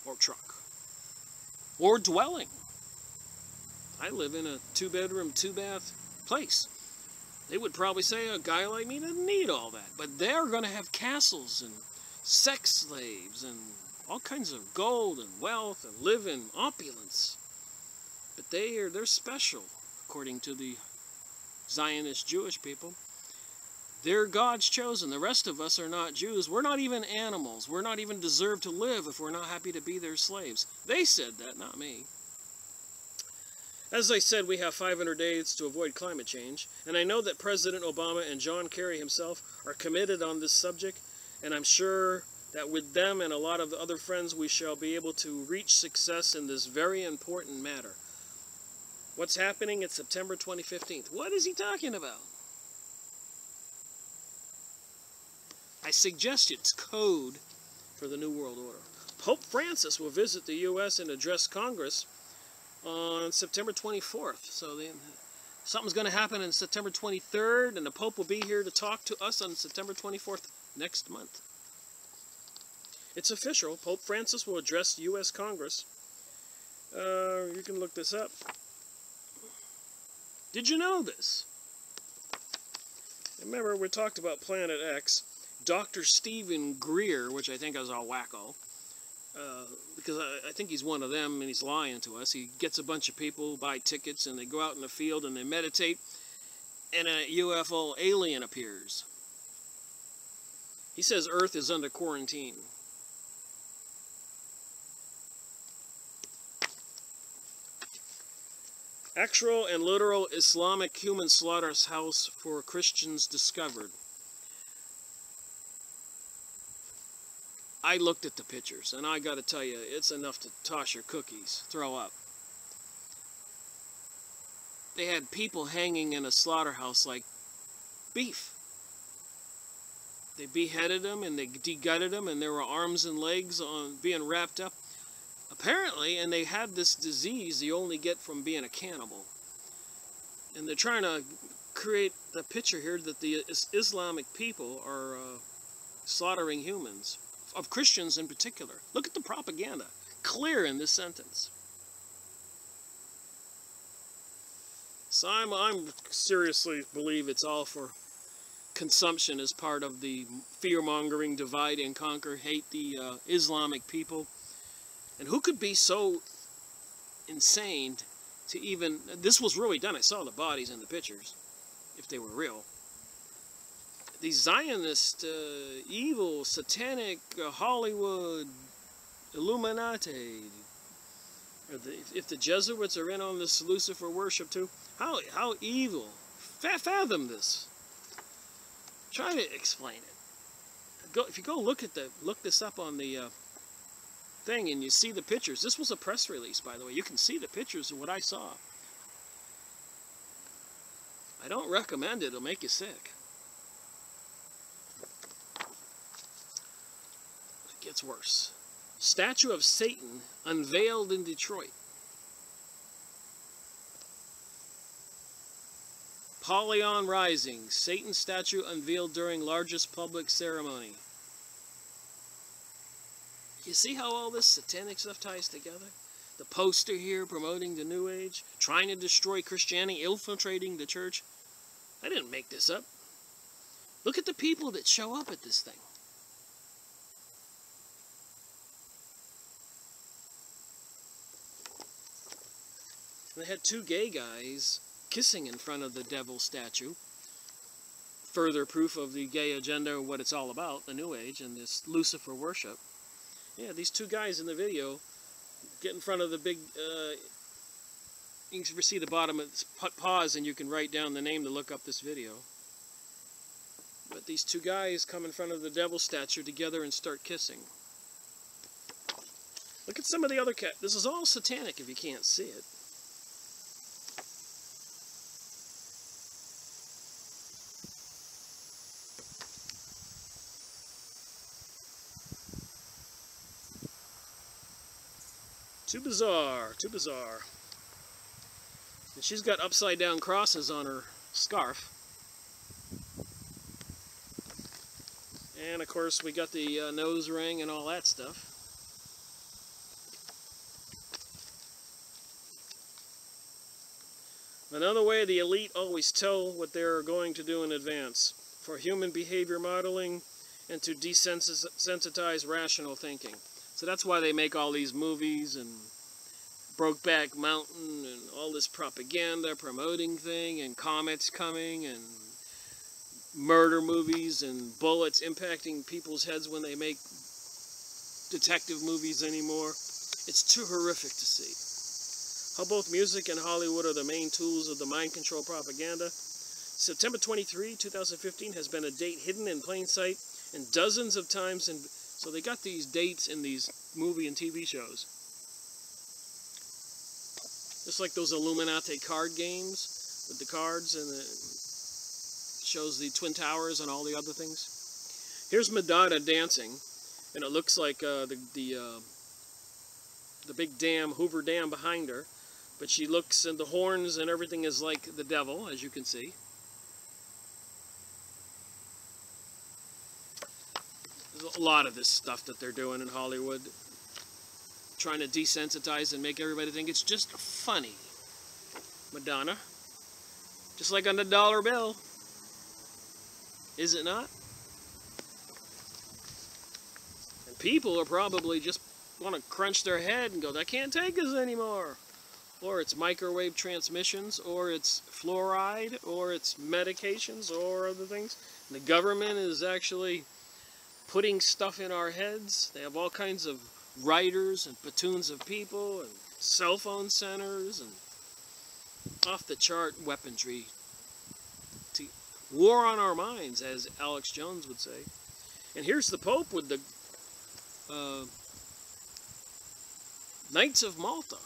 or truck or dwelling. I live in a 2-bedroom, 2-bath place. They would probably say a guy like me doesn't need all that. But they're going to have castles and sex slaves and all kinds of gold and wealth and live in opulence. But they're special, according to the Zionist Jewish people. They're God's chosen. The rest of us are not Jews. We're not even animals. We're not even deserve to live if we're not happy to be their slaves. They said that, not me. As I said, we have 500 days to avoid climate change, and I know that President Obama and John Kerry himself are committed on this subject, and I'm sure that with them and a lot of the other friends we shall be able to reach success in this very important matter. What's happening at September 2015? What is he talking about? I suggest it's code for the New World Order. Pope Francis will visit the U.S. and address Congress on September 24th. So something's going to happen on September 23rd, and the Pope will be here to talk to us on September 24th next month. It's official. Pope Francis will address U.S. Congress. You can look this up. Did you know this? Remember, we talked about Planet X. Dr. Stephen Greer, which I think is a wacko, because I think he's one of them and he's lying to us. He gets a bunch of people, buy tickets, and they go out in the field and they meditate, and a UFO alien appears. He says Earth is under quarantine. Actual and literal Islamic human slaughterhouse for Christians discovered. I looked at the pictures, and I got to tell you, it's enough to toss your cookies, throw up. They had people hanging in a slaughterhouse like beef. They beheaded them, and they degutted them, and there were arms and legs on being wrapped up. Apparently, and they had this disease you only get from being a cannibal. And they're trying to create the picture here that the Islamic people are slaughtering humans. Of Christians in particular. Look at the propaganda. Clear in this sentence. So I'm seriously believe it's all for consumption as part of the fear-mongering, divide and conquer, hate the Islamic people. And who could be so insane to even... This was really done. I saw the bodies in the pictures, if they were real. These Zionist, evil, satanic, Hollywood, Illuminati. If the Jesuits are in on this Lucifer worship too, how evil. Fathom this. Try to explain it. If you go look this up on the thing and you see the pictures. This was a press release, by the way. You can see the pictures of what I saw. I don't recommend it. It'll make you sick. It gets worse. Statue of Satan unveiled in Detroit. Polyon Rising. Satan statue unveiled during largest public ceremony. You see how all this satanic stuff ties together? The poster here promoting the New Age, trying to destroy Christianity, infiltrating the church. I didn't make this up. Look at the people that show up at this thing. They had two gay guys kissing in front of the devil statue. Further proof of the gay agenda, what it's all about, the New Age and this Lucifer worship. Yeah, these two guys in the video get in front of the big, you can see the bottom, pause and you can write down the name to look up this video. But these two guys come in front of the devil statue together and start kissing. Look at some of the other this is all satanic if you can't see it. Too bizarre, too bizarre. And she's got upside down crosses on her scarf. And of course we got the nose ring and all that stuff. Another way the elite always tell what they're going to do in advance for human behavior modeling and to desensitize rational thinking. So that's why they make all these movies and Brokeback Mountain and all this propaganda promoting thing and comets coming and murder movies and bullets impacting people's heads when they make detective movies anymore. It's too horrific to see. How both music and Hollywood are the main tools of the mind control propaganda. September 23, 2015 has been a date hidden in plain sight and dozens of times in... So they got these dates in these movie and TV shows. Just like those Illuminati card games with the cards and it shows the Twin Towers and all the other things. Here's Madonna dancing, and it looks like the big dam, Hoover Dam behind her, but she looks and the horns and everything is like the devil, as you can see. A lot of this stuff that they're doing in Hollywood, trying to desensitize and make everybody think it's just funny. Madonna, just like on the dollar bill, is it not? And people are probably just want to crunch their head and go, "I can't take this anymore." Or it's microwave transmissions, or it's fluoride, or it's medications, or other things. And the government is actually putting stuff in our heads. They have all kinds of writers and platoons of people and cell phone centers and off-the-chart weaponry. War on our minds, as Alex Jones would say. And here's the Pope with the Knights of Malta.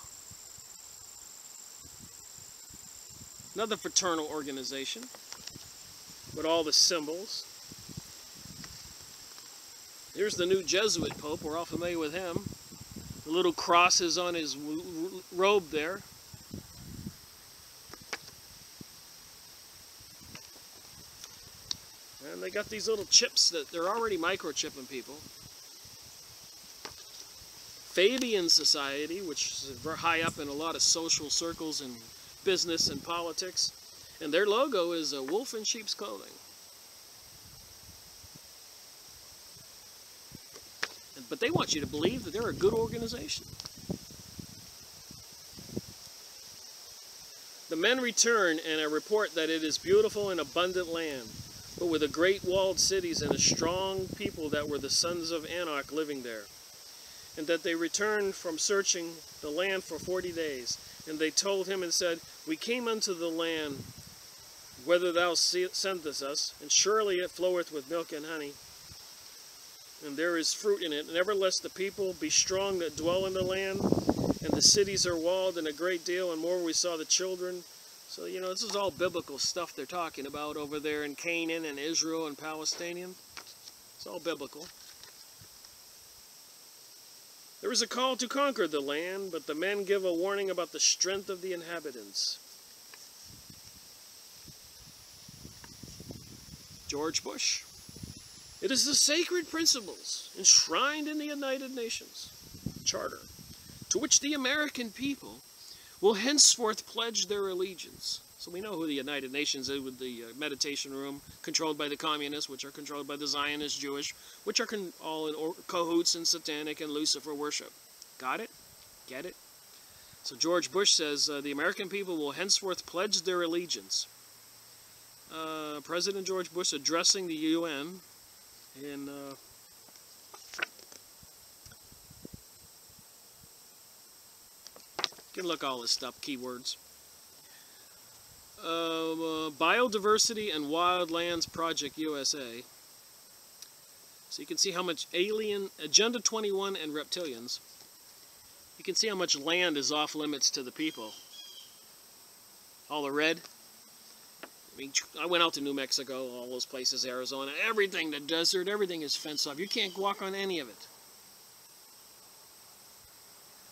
Another fraternal organization with all the symbols. Here's the new Jesuit Pope. We're all familiar with him. The little crosses on his robe there. And they got these little chips that they're already microchipping people. Fabian Society, which is very high up in a lot of social circles and business and politics, and their logo is a wolf in sheep's clothing. But they want you to believe that they're a good organization. The men return and report that it is beautiful and abundant land, but with a great walled cities and a strong people that were the sons of Anak living there. And that they returned from searching the land for 40 days. And they told him and said, "We came unto the land whither thou sentest us, and surely it floweth with milk and honey, and there is fruit in it. Nevertheless the people be strong that dwell in the land, and the cities are walled, and a great deal, and more we saw the children." So, you know, this is all biblical stuff they're talking about over there in Canaan and Israel and Palestinian. It's all biblical. There is a call to conquer the land, but the men give a warning about the strength of the inhabitants. George Bush. It is the sacred principles enshrined in the United Nations Charter, to which the American people will henceforth pledge their allegiance. So we know who the United Nations is, with the meditation room controlled by the communists, which are controlled by the Zionist Jewish, which are all in cahoots and satanic and Lucifer worship. Got it? Get it? So George Bush says the American people will henceforth pledge their allegiance. President George Bush addressing the UN in you can look all this stuff, keywords. Biodiversity and Wildlands Project USA. So you can see how much alien, Agenda 21 and reptilians. You can see how much land is off limits to the people. All the red. I mean, I went out to New Mexico, all those places, Arizona, everything, the desert, everything is fenced off. You can't walk on any of it.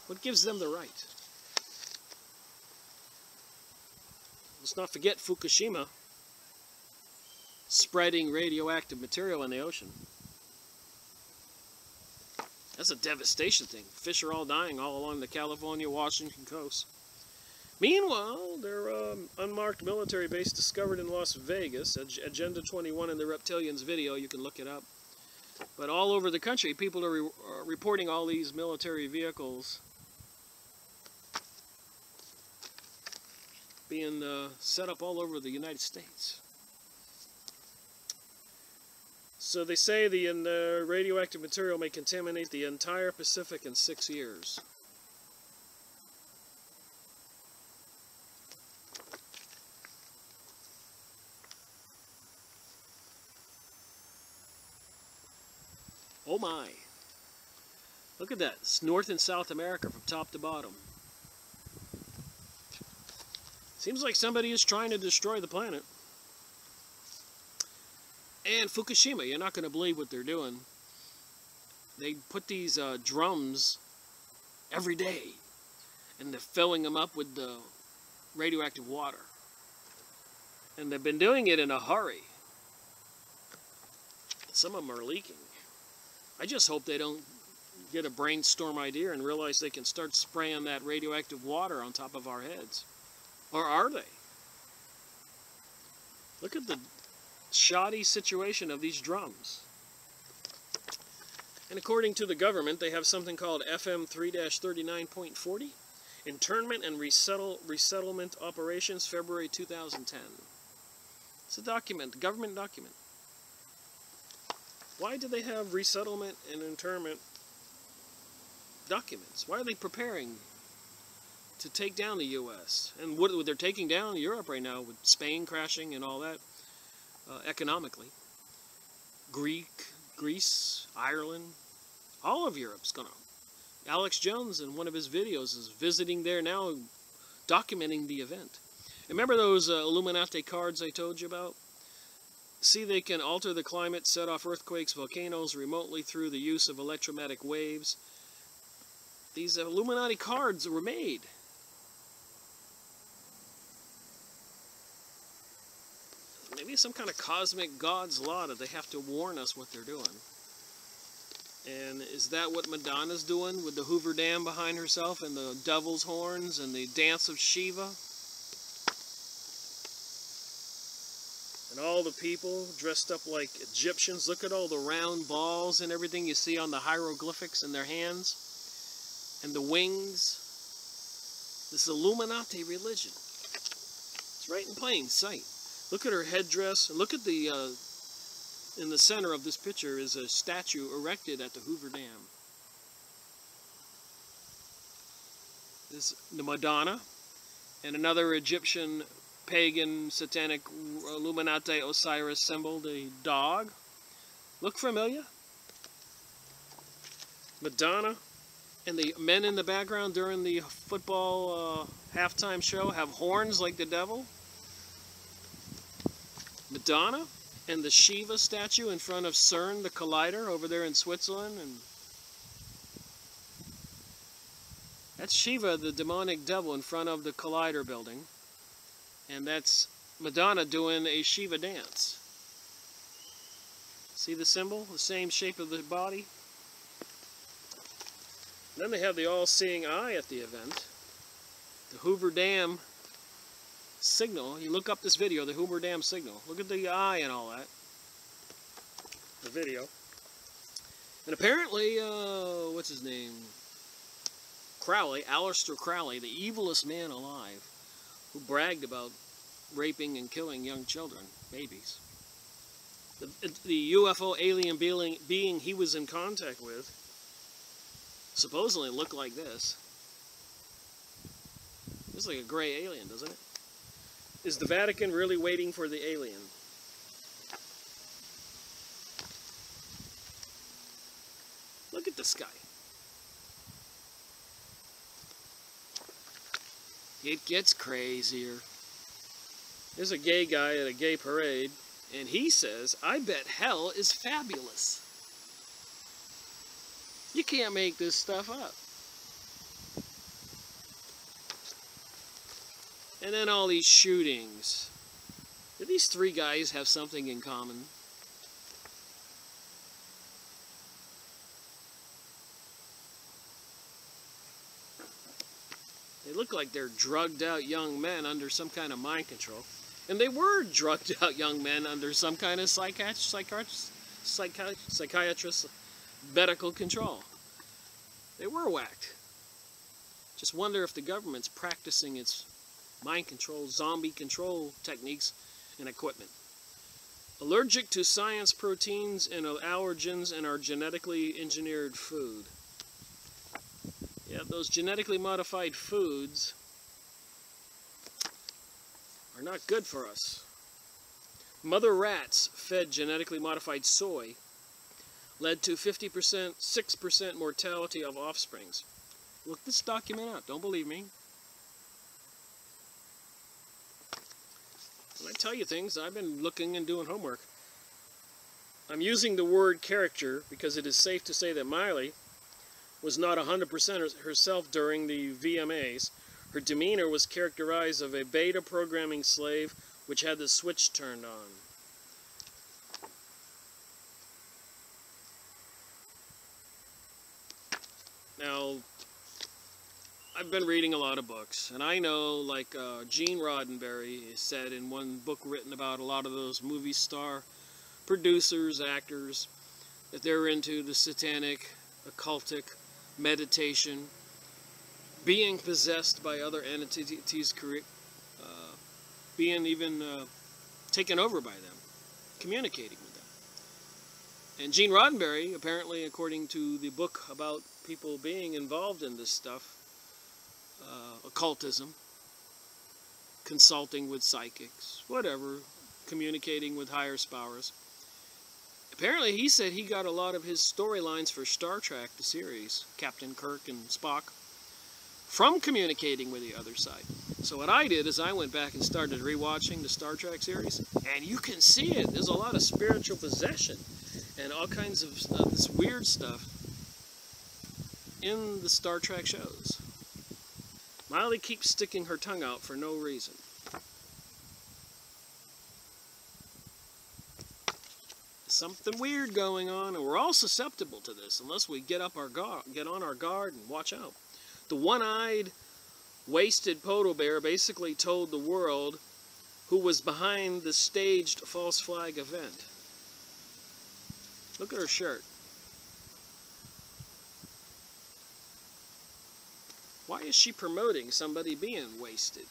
What gives them the right? Let's not forget Fukushima, spreading radioactive material in the ocean. That's a devastation thing. Fish are all dying all along the California-Washington coast. Meanwhile, there are unmarked military base discovered in Las Vegas. Agenda 21 in the Reptilians video, you can look it up. But all over the country, people are reporting all these military vehicles being set up all over the United States. So they say the radioactive material may contaminate the entire Pacific in 6 years. Oh my. Look at that. It's North and South America from top to bottom. Seems like somebody is trying to destroy the planet. And Fukushima, you're not going to believe what they're doing. They put these drums every day, and they're filling them up with the radioactive water. And they've been doing it in a hurry. Some of them are leaking. I just hope they don't get a brainstorm idea and realize they can start spraying that radioactive water on top of our heads. Or are they? Look at the shoddy situation of these drums. And according to the government, they have something called FM 3-39.40, Internment and Resettlement Operations, February 2010. It's a document, a government document. Why do they have resettlement and internment documents? Why are they preparing to take down the U.S.? And what they're taking down Europe right now with Spain crashing and all that, economically. Greece, Ireland, all of Europe's gonna. Alex Jones in one of his videos is visiting there now, documenting the event. Remember those Illuminati cards I told you about? See, they can alter the climate, set off earthquakes, volcanoes remotely through the use of electromagnetic waves. These Illuminati cards were made. Maybe some kind of cosmic God's law that they have to warn us what they're doing. And is that what Madonna's doing with the Hoover Dam behind herself and the devil's horns and the dance of Shiva? And all the people dressed up like Egyptians. Look at all the round balls and everything you see on the hieroglyphics in their hands. And the wings. This Illuminati religion. It's right in plain sight. Look at her headdress. Look at the, in the center of this picture is a statue erected at the Hoover Dam. This is the Madonna and another Egyptian pagan satanic Illuminati Osiris symbol, the dog. Look familiar? Madonna and the men in the background during the football halftime show have horns like the devil. Madonna and the Shiva statue in front of CERN, the collider over there in Switzerland. And that's Shiva, the demonic devil, in front of the collider building. And that's Madonna doing a Shiva dance. See the symbol? The same shape of the body. Then they have the all-seeing eye at the event. The Hoover Dam signal. You look up this video, the Hoover Dam signal. Look at the eye and all that. The video. And apparently, what's his name? Crowley, Aleister Crowley, the evilest man alive, who bragged about raping and killing young children, babies. The UFO alien being he was in contact with supposedly looked like this. Looks like a gray alien, doesn't it? Is the Vatican really waiting for the alien? Look at this guy. It gets crazier. There's a gay guy at a gay parade, and he says, "I bet hell is fabulous." You can't make this stuff up. And then all these shootings. Do these three guys have something in common? They look like they're drugged out young men under some kind of mind control. And they were drugged out young men under some kind of psychiatrist, medical control. They were whacked. Just wonder if the government's practicing its mind control, zombie control techniques and equipment. Allergic to science proteins and allergens in our genetically engineered food. Yeah, those genetically modified foods are not good for us. Mother rats fed genetically modified soy led to 6% mortality of offsprings. Look this document up, don't believe me. When I tell you things, I've been looking and doing homework. I'm using the word character because it is safe to say that Miley was not 100% herself during the VMAs. Her demeanor was characterized of a beta programming slave which had the switch turned on. Now, I've been reading a lot of books, and I know, like Gene Roddenberry said in one book written about a lot of those movie star producers, actors, that they're into the satanic, occultic, meditation, being possessed by other entities, being even taken over by them, communicating with them. And Gene Roddenberry, apparently, according to the book about people being involved in this stuff, occultism, consulting with psychics, whatever, communicating with higher powers. Apparently, he said he got a lot of his storylines for Star Trek, the series, Captain Kirk and Spock, from communicating with the other side. So what I did is I went back and started rewatching the Star Trek series, and you can see it. There's a lot of spiritual possession and all kinds of this weird stuff in the Star Trek shows. Miley keeps sticking her tongue out for no reason. Something weird going on, and we're all susceptible to this unless we get on our guard and watch out. The one-eyed, wasted polar bear basically told the world who was behind the staged false flag event. Look at her shirt. Why is she promoting somebody being wasted?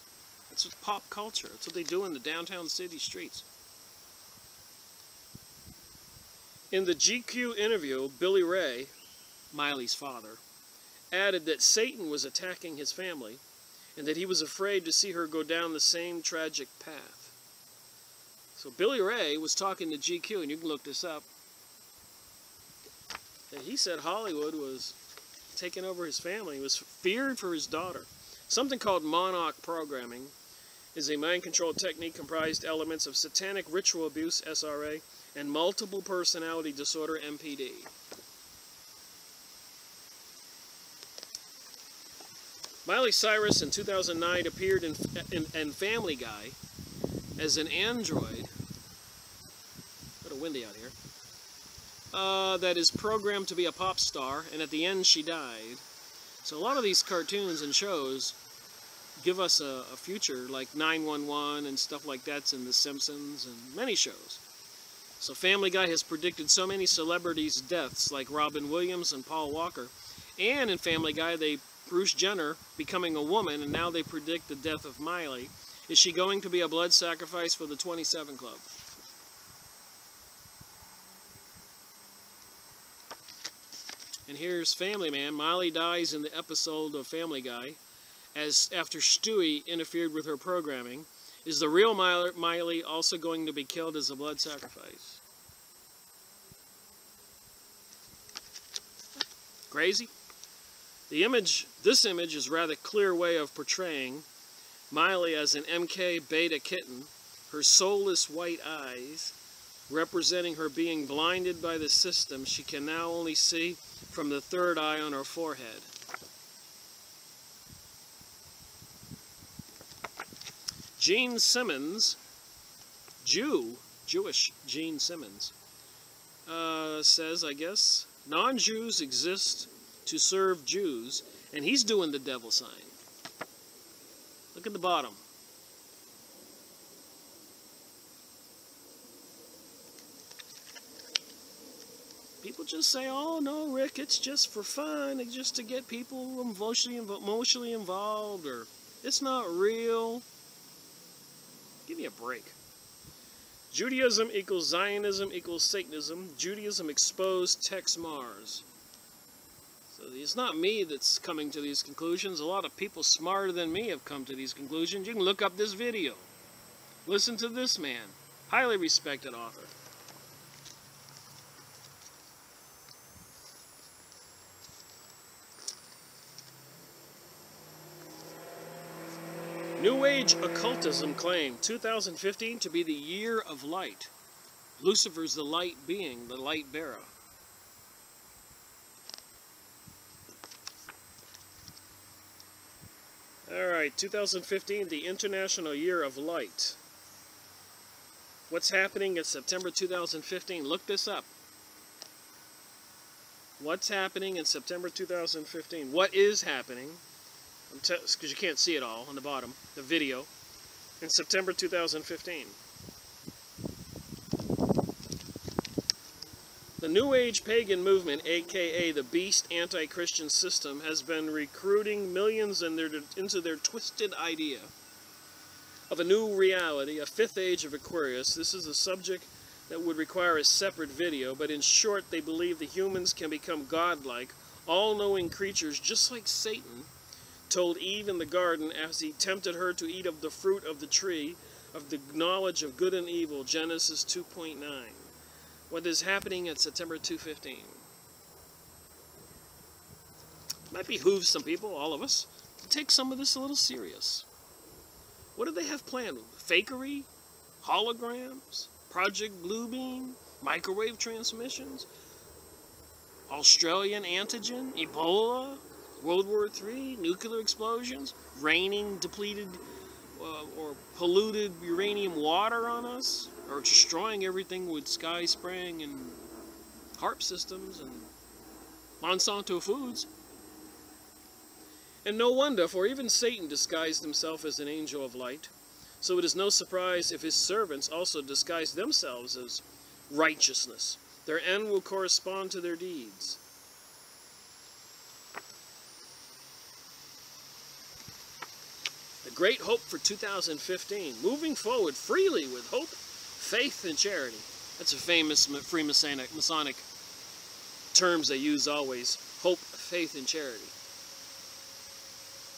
That's pop culture. That's what they do in the downtown city streets. In the GQ interview, Billy Ray, Miley's father, added that Satan was attacking his family and that he was afraid to see her go down the same tragic path. So Billy Ray was talking to GQ, and you can look this up, and he said Hollywood was taking over his family. He was feared for his daughter. Something called monarch programming is a mind control technique comprised elements of satanic ritual abuse, SRA, and multiple personality disorder, MPD. Miley Cyrus in 2009 appeared in Family Guy as an android, a little windy out here, that is programmed to be a pop star, and at the end she died. So a lot of these cartoons and shows give us a future, like 911 and stuff like that's in The Simpsons and many shows. So Family Guy has predicted so many celebrities' deaths, like Robin Williams and Paul Walker. And in Family Guy, Bruce Jenner becoming a woman, and now they predict the death of Miley. Is she going to be a blood sacrifice for the 27 Club? And here's Family Man. Miley dies in the episode of Family Guy after Stewie interfered with her programming. Is the real Miley also going to be killed as a blood sacrifice? Crazy? This image is a rather clear way of portraying Miley as an MK beta kitten, her soulless white eyes representing her being blinded by the system she can now only see from the third eye on her forehead. Gene Simmons, Jewish Gene Simmons, says, I guess, non-Jews exist to serve Jews, and he's doing the devil sign. Look at the bottom. People just say, oh no, Rick, it's just for fun, it's just to get people emotionally involved, or it's not real. Give me a break. Judaism equals Zionism equals Satanism. Judaism exposed Tex Mars. So it's not me that's coming to these conclusions. A lot of people smarter than me have come to these conclusions. You can look up this video. Listen to this man. Highly respected author. New Age occultism claimed 2015 to be the year of light. Lucifer's the light being, the light bearer. Alright, 2015, the International Year of Light. What's happening in September 2015? Look this up. What's happening in September 2015? What is happening? Because you can't see it all on the bottom, the video, in September 2015. The New Age pagan movement, aka the beast anti-Christian system, has been recruiting millions into their twisted idea of a new reality, a fifth age of Aquarius. This is a subject that would require a separate video, but in short, they believe the humans can become godlike, all-knowing creatures just like Satan told Eve in the garden as he tempted her to eat of the fruit of the tree of the knowledge of good and evil, Genesis 2:9. What is happening at September 2/15? Might behoove some people, all of us, to take some of this a little serious. What do they have planned? Fakery? Holograms? Project Bluebeam? Microwave transmissions? Australian antigen? Ebola? World War III? Nuclear explosions? Raining depleted or polluted uranium water on us? Or destroying everything with sky spraying and HARP systems and Monsanto foods? And no wonder, for even Satan disguised himself as an angel of light. So it is no surprise if his servants also disguise themselves as righteousness. Their end will correspond to their deeds. The great hope for 2015. Moving forward freely with hope, faith, and charity. That's a famous Masonic terms they use always. Hope, faith, and charity.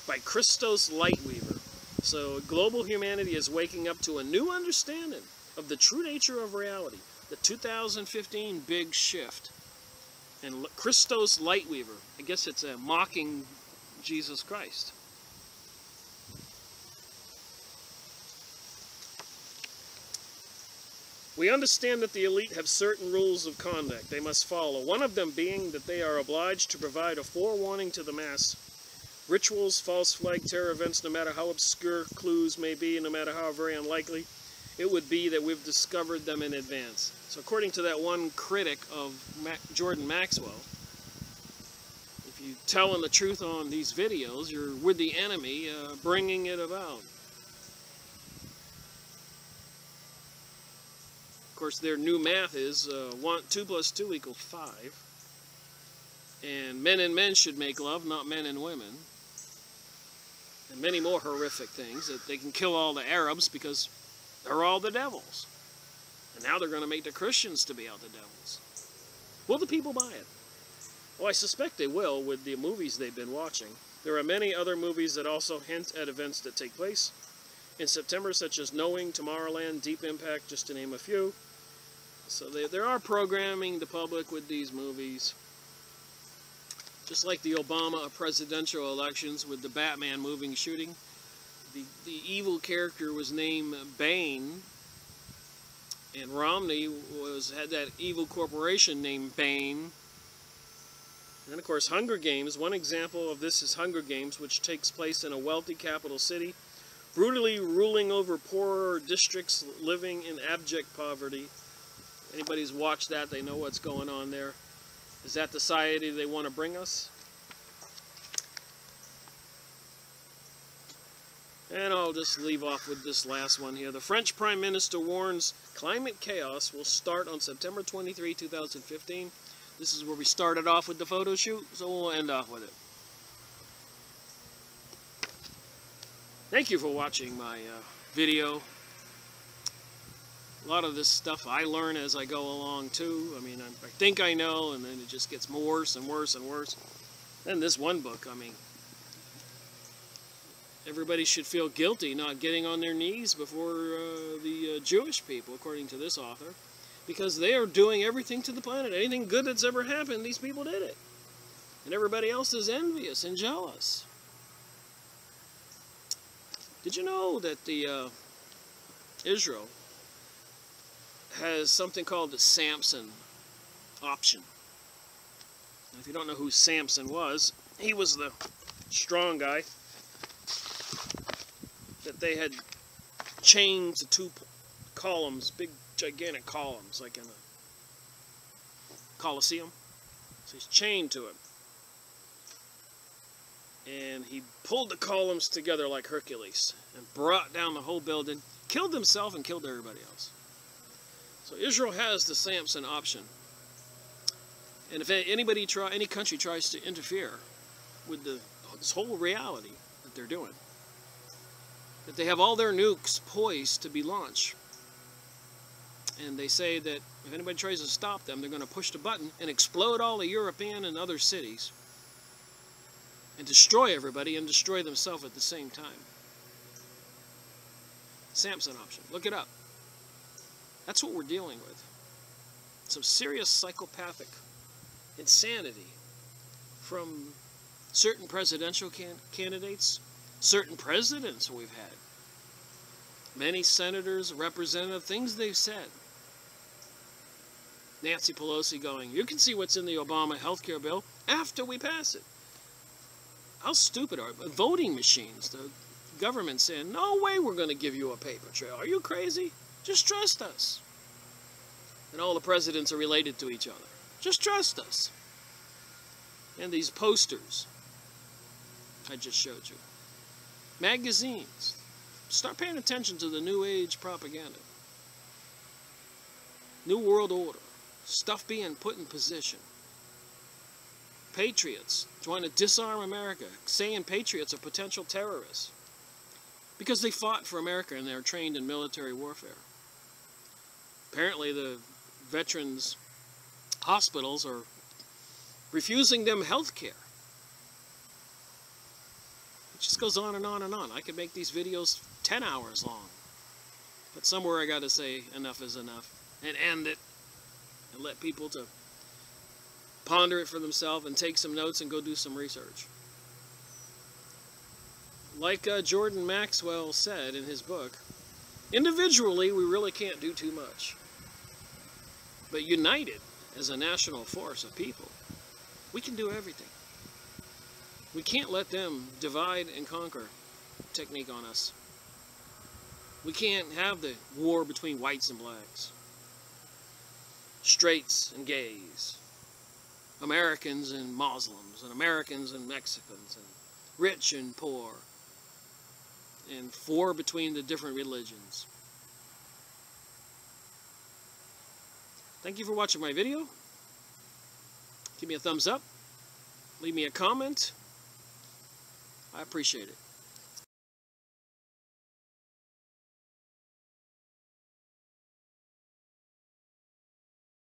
By Christos Lightweaver. So global humanity is waking up to a new understanding of the true nature of reality. The 2015 big shift. And Christos Lightweaver, I guess it's a mocking Jesus Christ. We understand that the elite have certain rules of conduct they must follow, one of them being that they are obliged to provide a forewarning to the mass. Rituals, false flag, terror events, no matter how obscure clues may be, no matter how very unlikely, it would be that we've discovered them in advance. So according to that one critic of Jordan Maxwell, if you're telling the truth on these videos, you're with the enemy bringing it about. Of course, their new math is 2 + 2 = 5. And men should make love, not men and women. And many more horrific things, that they can kill all the Arabs because they're all the devils. And now they're going to make the Christians to be out the devils. Will the people buy it? Well, I suspect they will with the movies they've been watching. There are many other movies that also hint at events that take place in September, such as Knowing, Tomorrowland, Deep Impact, just to name a few. So they are programming the public with these movies. Just like the Obama presidential elections with the Batman moving shooting. The evil character was named Bane. And Romney had that evil corporation named Bane. And then, of course, Hunger Games. One example of this is Hunger Games, which takes place in a wealthy capital city, brutally ruling over poorer districts living in abject poverty. Anybody's watched that, they know what's going on there. Is that the society they want to bring us? And I'll just leave off with this last one here. The French Prime Minister warns climate chaos will start on September 23, 2015. This is where we started off with the photo shoot, so we'll end off with it. Thank you for watching my video. A lot of this stuff I learn as I go along too. I mean, I think I know, and then it just gets worse and worse and worse. Then this one book, I mean, everybody should feel guilty not getting on their knees before the Jewish people, according to this author, because they are doing everything to the planet. Anything good that's ever happened, these people did it. And everybody else is envious and jealous. Did you know that the Israel has something called the Samson option? And if you don't know who Samson was, he was the strong guy that they had chained to 2 columns, big gigantic columns, like in a Colosseum. So he's chained to it. And he pulled the columns together like Hercules and brought down the whole building, killed himself and killed everybody else. So Israel has the Samson option. And if any country tries to interfere with this whole reality that they're doing, that they have all their nukes poised to be launched, and they say that if anybody tries to stop them, they're going to push the button and explode all the European and other cities and destroy everybody and destroy themselves at the same time. Samson option. Look it up. That's what we're dealing with. Some serious psychopathic insanity from certain presidential candidates, certain presidents we've had, many senators, representatives, things they've said. Nancy Pelosi going, you can see what's in the Obama health care bill after we pass it. How stupid are voting machines? The government saying, no way we're going to give you a paper trail. Are you crazy? Just trust us. And all the presidents are related to each other. Just trust us. And these posters I just showed you. Magazines. Start paying attention to the New Age propaganda. New World Order. Stuff being put in position. Patriots trying to disarm America, saying patriots are potential terrorists because they fought for America and they're trained in military warfare. Apparently the veterans' hospitals are refusing them health care. It just goes on and on and on. I could make these videos 10 hours long, but somewhere I got to say enough is enough and end it and let people to ponder it for themselves and take some notes and go do some research. Like Jordan Maxwell said in his book, individually we really can't do too much. But united as a national force of people, we can do everything. We can't let them divide and conquer technique on us. We can't have the war between whites and blacks, straights and gays, Americans and Muslims, and Americans and Mexicans, and rich and poor, and war between the different religions. Thank you for watching my video. Give me a thumbs up. Leave me a comment. I appreciate it.